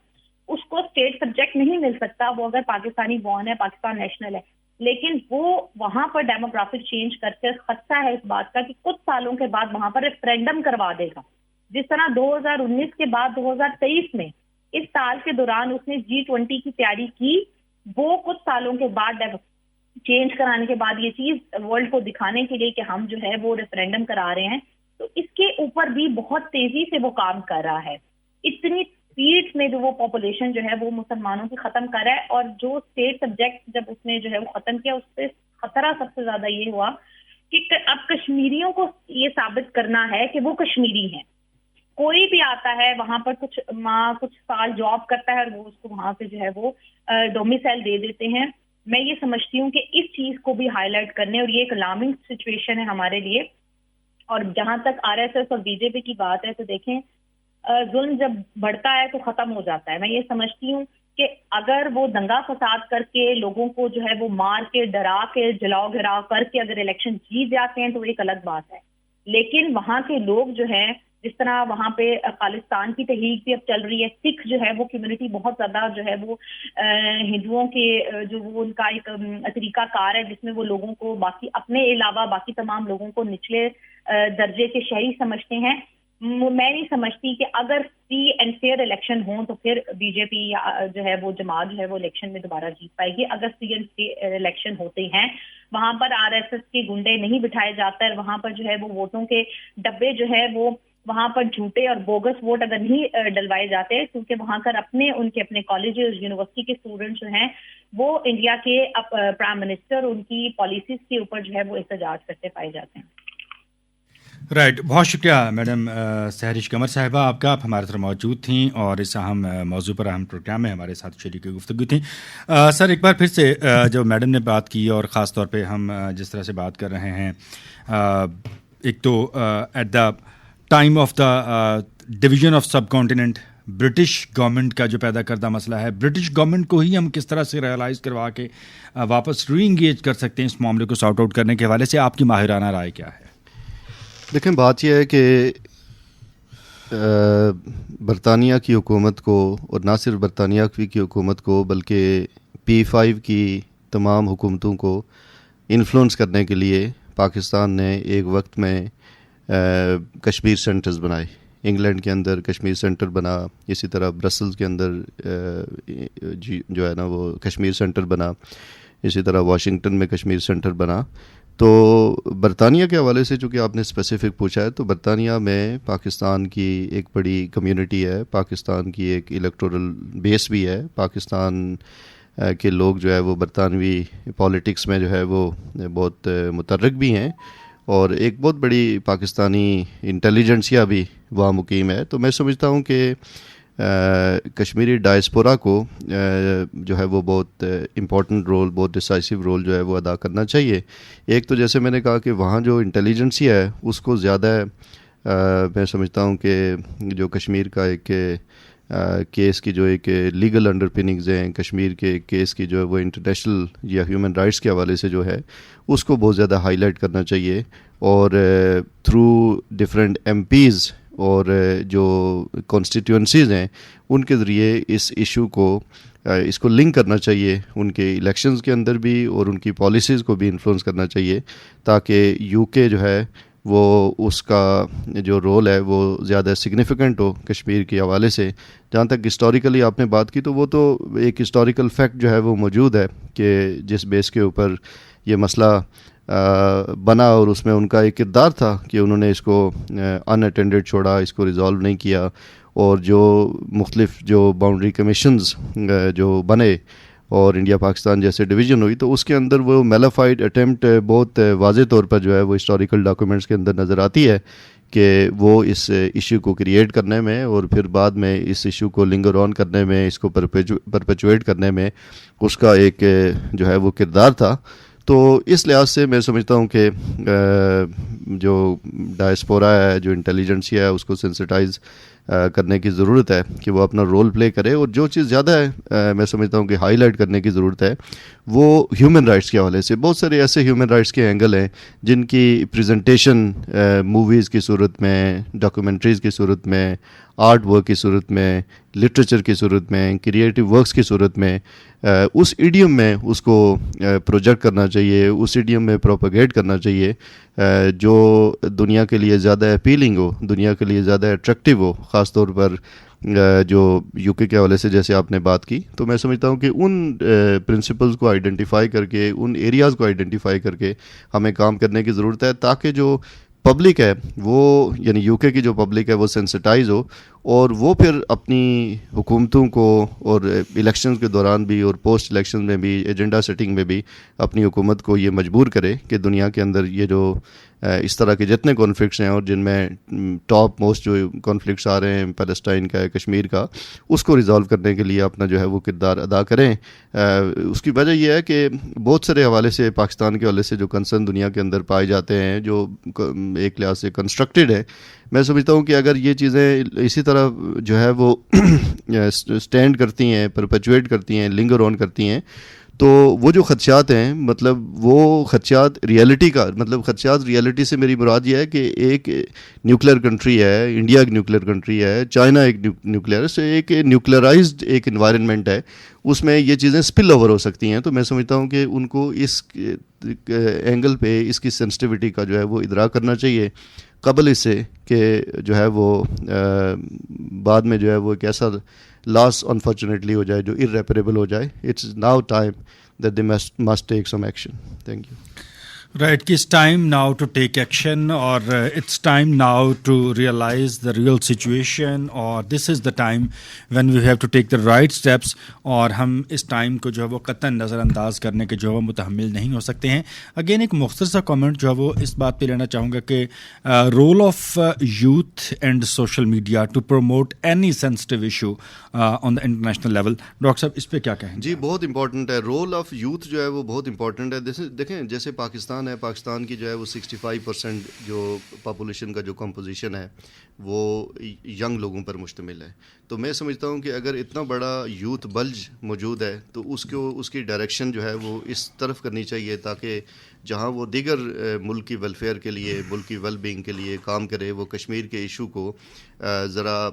اس کو اسٹیٹ سبجیکٹ نہیں مل سکتا، وہ اگر پاکستانی بورن ہے، پاکستان نیشنل ہے. لیکن وہ وہاں پر ڈیموگرافک چینج کر کے خدشہ ہے اس بات کا کہ کچھ سالوں کے بعد وہاں پر ریفرینڈم کروا دے گا جس طرح 2019 کے بعد 2023 میں اس سال کے دوران اس نے G20 کی تیاری کی، وہ کچھ سالوں کے بعد چینج کرانے کے بعد یہ چیز ورلڈ کو دکھانے کے لیے کہ ہم جو ہے وہ ریفرینڈم کرا رہے ہیں، تو اس کے اوپر بھی بہت تیزی سے وہ کام کر رہا ہے. اتنی اسپیڈ میں جو وہ پاپولیشن جو ہے وہ مسلمانوں کی ختم کر رہا ہے، اور جو اسٹیٹ سبجیکٹ جب اس نے جو ہے وہ ختم کیا، اس سے خطرہ سب سے زیادہ یہ ہوا کہ اب کشمیریوں کو یہ ثابت کرنا ہے کہ وہ کشمیری ہیں. کوئی بھی آتا ہے وہاں پر کچھ سال جاب کرتا ہے اور وہ اس کو وہاں سے جو ہے وہ ڈومیسائل دے دیتے ہیں. میں یہ سمجھتی ہوں کہ اس چیز کو بھی ہائی لائٹ کرنے، اور یہ ایک الارمنگ سچویشن ہے ہمارے لیے. اور جہاں تک RSS اور BJP کی بات ہے تو دیکھیں، ظلم جب بڑھتا ہے تو ختم ہو جاتا ہے. میں یہ سمجھتی ہوں کہ اگر وہ دنگا فساد کر کے لوگوں کو جو ہے وہ مار کے ڈرا کے جلاؤ گھراؤ کر کے اگر الیکشن جیت جاتے ہیں تو ایک الگ بات ہے، لیکن وہاں کے لوگ جو ہیں، جس طرح وہاں پہ خالصتان کی تحریک بھی اب چل رہی ہے، سکھ جو ہے وہ کمیونٹی بہت زیادہ جو ہے وہ ہندوؤں کے جو وہ ان کا ایک طریقہ کار ہے جس میں وہ لوگوں کو باقی اپنے علاوہ باقی تمام لوگوں کو نچلے درجے کے شہری سمجھتے ہیں. میں نہیں سمجھتی کہ اگر فری اینڈ فیئر الیکشن ہوں تو پھر BJP جو ہے وہ جماعت جو ہے وہ الیکشن میں دوبارہ جیت پائے گی. اگر فری اینڈ فیئر الیکشن ہوتے ہیں، وہاں پر RSS کے گنڈے نہیں بٹھائے جاتا ہے، وہاں پر جو ہے وہ ووٹوں کے ڈبے جو ہے وہ وہاں پر جھوٹے اور بوگس ووٹ اگر نہیں ڈلوائے جاتے، کیونکہ وہاں پر ان کے اپنے کالج اور یونیورسٹی کے اسٹوڈنٹس جو ہیں وہ انڈیا کے پرائم منسٹر ان کی پالیسیز کے اوپر جو ہے وہ احتجاج کرتے پائے جاتے ہیں. رائٹ، بہت شکریہ میڈم سحرش قمر صاحبہ آپ کا، آپ ہمارے طرف موجود تھیں اور اس اہم موضوع پر اہم پروگرام میں ہمارے ساتھ شریک گفتگو تھیں. سر ایک بار پھر سے جو میڈم نے بات کی، اور خاص طور پہ ہم جس طرح سے بات کر رہے ہیں، ایک تو at the time of the division of subcontinent British government کا جو پیدا کردہ مسئلہ ہے، برٹش گورنمنٹ کو ہی ہم کس طرح سے ریئلائز کروا کے واپس ری انگیج کر سکتے ہیں اس معاملے کو سارٹ آؤٹ کرنے کے حوالے سے آپ کی ماہرانہ رائے کیا ہے؟ دیکھیں، بات یہ ہے کہ برطانیہ کی حکومت کو، اور نہ صرف برطانیہ کی حکومت کو بلکہ P5 کی تمام حکومتوں کو انفلوئنس کرنے کے لیے پاکستان نے ایک وقت میں کشمیر سینٹرز بنائے. انگلینڈ کے اندر کشمیر سینٹر بنا، اسی طرح برسلز کے اندر جو ہے نا وہ کشمیر سینٹر بنا، اسی طرح واشنگٹن میں کشمیر سینٹر بنا. تو برطانیہ کے حوالے سے چونکہ آپ نے اسپیسیفک پوچھا ہے، تو برطانیہ میں پاکستان کی ایک بڑی کمیونٹی ہے، پاکستان کی ایک الیکٹورل بیس بھی ہے. پاکستان کے لوگ جو ہے وہ برطانوی پالیٹکس میں جو ہے وہ بہت متحرک بھی ہیں، اور ایک بہت بڑی پاکستانی انٹیلیجنسیا بھی وہاں مقیم ہے. تو میں سمجھتا ہوں کہ کشمیری ڈائسپورا کو جو ہے وہ بہت امپورٹنٹ رول، بہت ڈیسائسو رول جو ہے وہ ادا کرنا چاہیے. ایک تو جیسے میں نے کہا کہ وہاں جو انٹیلیجنسیا ہے اس کو زیادہ میں سمجھتا ہوں کہ جو کشمیر کا ایک کیس کی جو ایک لیگل انڈر پننگز ہیں، کشمیر کے کیس کی جو ہے وہ انٹرنیشنل یا ہیومن رائٹس کے حوالے سے جو ہے اس کو بہت زیادہ ہائی لائٹ کرنا چاہیے، اور تھرو ڈفرینٹ MPs اور جو کانسٹیٹیوئنسیز ہیں ان کے ذریعے اس ایشو کو اس کو لنک کرنا چاہیے ان کے الیکشنز کے اندر بھی، اور ان کی پالیسیز کو بھی انفلوئنس کرنا چاہیے، تاکہ UK جو ہے وہ اس کا جو رول ہے وہ زیادہ سگنیفیکنٹ ہو کشمیر کے حوالے سے. جہاں تک ہسٹوریکلی آپ نے بات کی، تو وہ تو ایک ہسٹوریکل فیکٹ جو ہے وہ موجود ہے کہ جس بیس کے اوپر یہ مسئلہ بنا، اور اس میں ان کا ایک کردار تھا کہ انہوں نے اس کو ان اٹینڈڈ چھوڑا، اس کو ریزالو نہیں کیا. اور جو مختلف جو باؤنڈری کمیشنز جو بنے اور انڈیا پاکستان جیسے ڈویژن ہوئی، تو اس کے اندر وہ میلافائڈ اٹیمپٹ بہت واضح طور پر جو ہے وہ ہسٹوریکل ڈاکومنٹس کے اندر نظر آتی ہے کہ وہ اس ایشو کو کریٹ کرنے میں اور پھر بعد میں اس ایشو کو لنگر آن کرنے میں، اس کو پرپیچویٹ کرنے میں اس کا ایک جو ہے وہ کردار تھا. تو اس لحاظ سے میں سمجھتا ہوں کہ جو ڈائسپورا ہے، جو انٹیلیجنسیا ہے، اس کو سینسٹائز کرنے کی ضرورت ہے کہ وہ اپنا رول پلے کرے. اور جو چیز زیادہ ہے میں سمجھتا ہوں کہ ہائی لائٹ کرنے کی ضرورت ہے وہ ہیومن رائٹس کے حوالے سے. بہت سارے ایسے ہیومن رائٹس کے اینگل ہیں جن کی پریزنٹیشن موویز کی صورت میں، ڈاکومنٹریز کی صورت میں، آرٹ ورک کی صورت میں، لٹریچر کی صورت میں، کریٹیو ورکس کی صورت میں اس ایڈیم میں اس کو پروجیکٹ کرنا چاہیے، اس ایڈیم میں پروپیگیٹ کرنا چاہیے جو دنیا کے لیے زیادہ اپیلنگ ہو, دنیا کے لیے زیادہ اٹریکٹیو ہو, خاص طور پر جو یو کے حوالے سے جیسے آپ نے بات کی. تو میں سمجھتا ہوں کہ ان پرنسپلز کو آئیڈینٹیفائی کر کے, ان ایریاز کو آئیڈینٹیفائی کر کے ہمیں کام کرنے کی ضرورت ہے, تاکہ جو پبلک ہے وہ, یعنی یو کے کی جو پبلک ہے وہ سینسٹائز ہو, اور وہ پھر اپنی حکومتوں کو اور الیکشنز کے دوران بھی اور پوسٹ الیکشن میں بھی, ایجنڈا سیٹنگ میں بھی اپنی حکومت کو یہ مجبور کرے کہ دنیا کے اندر یہ جو اس طرح کے جتنے کانفلکٹس ہیں, اور جن میں ٹاپ موسٹ جو کانفلکٹس آ رہے ہیں پیلسٹائن کا, کشمیر کا, اس کو ریزالو کرنے کے لیے اپنا جو ہے وہ کردار ادا کریں. اس کی وجہ یہ ہے کہ بہت سارے حوالے سے, پاکستان کے حوالے سے جو کنسرن دنیا کے اندر پائے جاتے ہیں, جو ایک لحاظ سے کنسٹرکٹیڈ ہے, میں سمجھتا ہوں کہ اگر یہ چیزیں اسی طرح جو ہے وہ سٹینڈ کرتی ہیں, پرپیچویٹ کرتی ہیں, لنگر آن کرتی ہیں, تو وہ جو خدشات ہیں, مطلب وہ خدشات ریئلٹی کا, مطلب خدشات ریئلٹی سے میری مراد یہ ہے کہ ایک نیوکلیر کنٹری ہے, انڈیا ایک نیوکلیر کنٹری ہے, چائنا ایک نیوکلیر, سے ایک نیوکلرائزڈ ایک انوائرنمنٹ ہے, اس میں یہ چیزیں سپل اوور ہو سکتی ہیں. تو میں سمجھتا ہوں کہ ان کو اس اینگل پہ اس کی سینسٹیوٹی کا جو ہے وہ ادراک کرنا چاہیے قبل اس سے کہ جو ہے وہ بعد میں جو ہے وہ ایک ایسا لاس انفارچونیٹلی ہو جائے جو irreparable ہو جائے. It's now time that they must take some action. Thank you. Right, it's time now to take action, or it's time now to realize the real situation, or this is the time when we have to take the right steps, اور ہم اس time کو جو ہے وہ قطعاً نظر انداز کرنے کے جو ہے وہ متحمل نہیں ہو سکتے ہیں. اگین ایک مختصر سا کامنٹ جو ہے وہ اس بات پہ لینا چاہوں گا کہ role of youth and social media to promote any sensitive issue on the international level. Doctor صاحب اس پہ کیا کہیں؟ جی بہت امپورٹنٹ ہے, رول آف یوتھ جو ہے وہ بہت امپورٹنٹ ہے. دیکھیں جیسے پاکستان ہے, پاکستان کی جو ہے وہ 65% جو پاپولیشن کا جو کمپوزیشن ہے وہ ینگ لوگوں پر مشتمل ہے. تو میں سمجھتا ہوں کہ اگر اتنا بڑا یوتھ بلج موجود ہے تو اس کی ڈائریکشن جو ہے وہ اس طرف کرنی چاہیے, تاکہ جہاں وہ دیگر ملک کی ویلفیئر کے لیے, ملک کی ویل بینگ کے لیے کام کرے, وہ کشمیر کے ایشو کو ذرا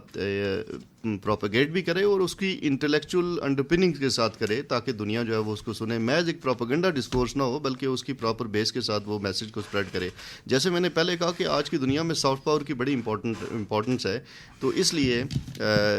پروپیگیٹ بھی کرے اور اس کی انٹلیکچوئل انڈرپننگ کے ساتھ کرے, تاکہ دنیا جو ہے وہ اس کو سنے. محض ایک پروپیگنڈا ڈسکورس نہ ہو, بلکہ اس کی پراپر بیس کے ساتھ وہ میسج کو اسپریڈ کرے. جیسے میں نے پہلے کہا کہ آج کی دنیا میں سافٹ پاور کی بڑی امپورٹنس ہے, تو اس لیے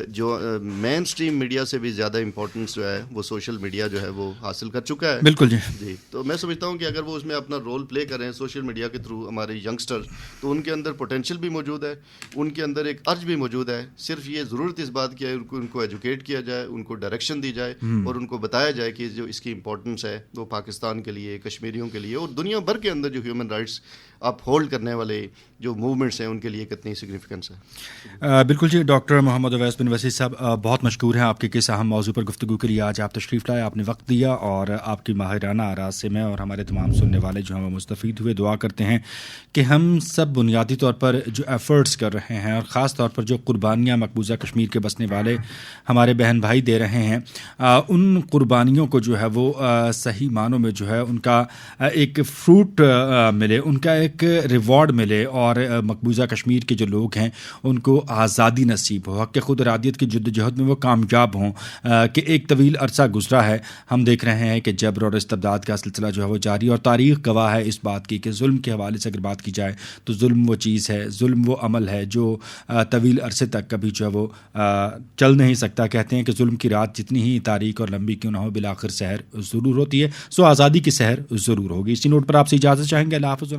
جو مین اسٹریم میڈیا سے بھی زیادہ امپورٹنس جو ہے وہ سوشل میڈیا جو ہے وہ حاصل کر چکا ہے. بالکل جی. تو میں سمجھتا ہوں کہ اگر وہ اس میں اپنا رول پلے کریں سوشل میڈیا کے تھرو, ہمارے ینگسٹر, تو ان کے اندر پوٹینشیل بھی موجود ہے, ان کے اندر ایک ارج بھی موجود ہے. صرف یہ ضرورت اس بات کی ہے ان کو ایجوکیٹ کیا جائے, ان کو ڈائریکشن دی جائے, اور ان کو بتایا جائے کہ جو اس کی امپورٹنس ہے وہ پاکستان کے لیے, کشمیریوں کے لیے, اور دنیا بھر کے اندر جو ہیومن رائٹس اپ ہولڈ کرنے والے جو موومنٹس ہیں ان کے لیے کتنی سگنیفیکنس ہے. بالکل جی. ڈاکٹر محمد اویس بن وسیع صاحب بہت مشکور ہیں آپ کے کس اہم موضوع پر گفتگو کے لیے آج آپ تشریف لائے, آپ نے وقت دیا, اور آپ کی ماہرانہ آراء سے میں اور ہمارے تمام سننے والے جو ہیں وہ مستفید ہوئے. دعا کرتے ہیں کہ ہم سب بنیادی طور پر جو ایفرٹس کر رہے ہیں, اور خاص طور پر جو قربانیاں مقبوضہ کشمیر کے بسنے والے ہمارے بہن بھائی دے رہے ہیں, ان قربانیوں کو جو ہے وہ صحیح معنوں میں جو ہے ان کا ایک فروٹ ملے, ان کا ایک ریوارڈ ملے, اور مقبوضہ کشمیر کے جو لوگ ہیں ان کو آزادی نصیب ہو, حق خود ارادیت کی جدوجہد میں وہ کامیاب ہوں. کہ ایک طویل عرصہ گزرا ہے, ہم دیکھ رہے ہیں کہ جبر اور استبداد کا سلسلہ جو ہے وہ جاری, اور تاریخ گواہ ہے اس بات کی کہ ظلم کے حوالے سے اگر بات کی جائے تو ظلم وہ چیز ہے, ظلم وہ عمل ہے جو طویل عرصے تک کبھی جو ہے وہ چل نہیں سکتا. کہتے ہیں کہ ظلم کی رات جتنی ہی تاریک اور لمبی کیوں نہ ہو, بالآخر سحر ضرور ہوتی ہے. سو آزادی کی سحر ضرور ہوگی. اسی نوٹ پر آپ سے اجازت چاہیں گے. اللہ حافظ.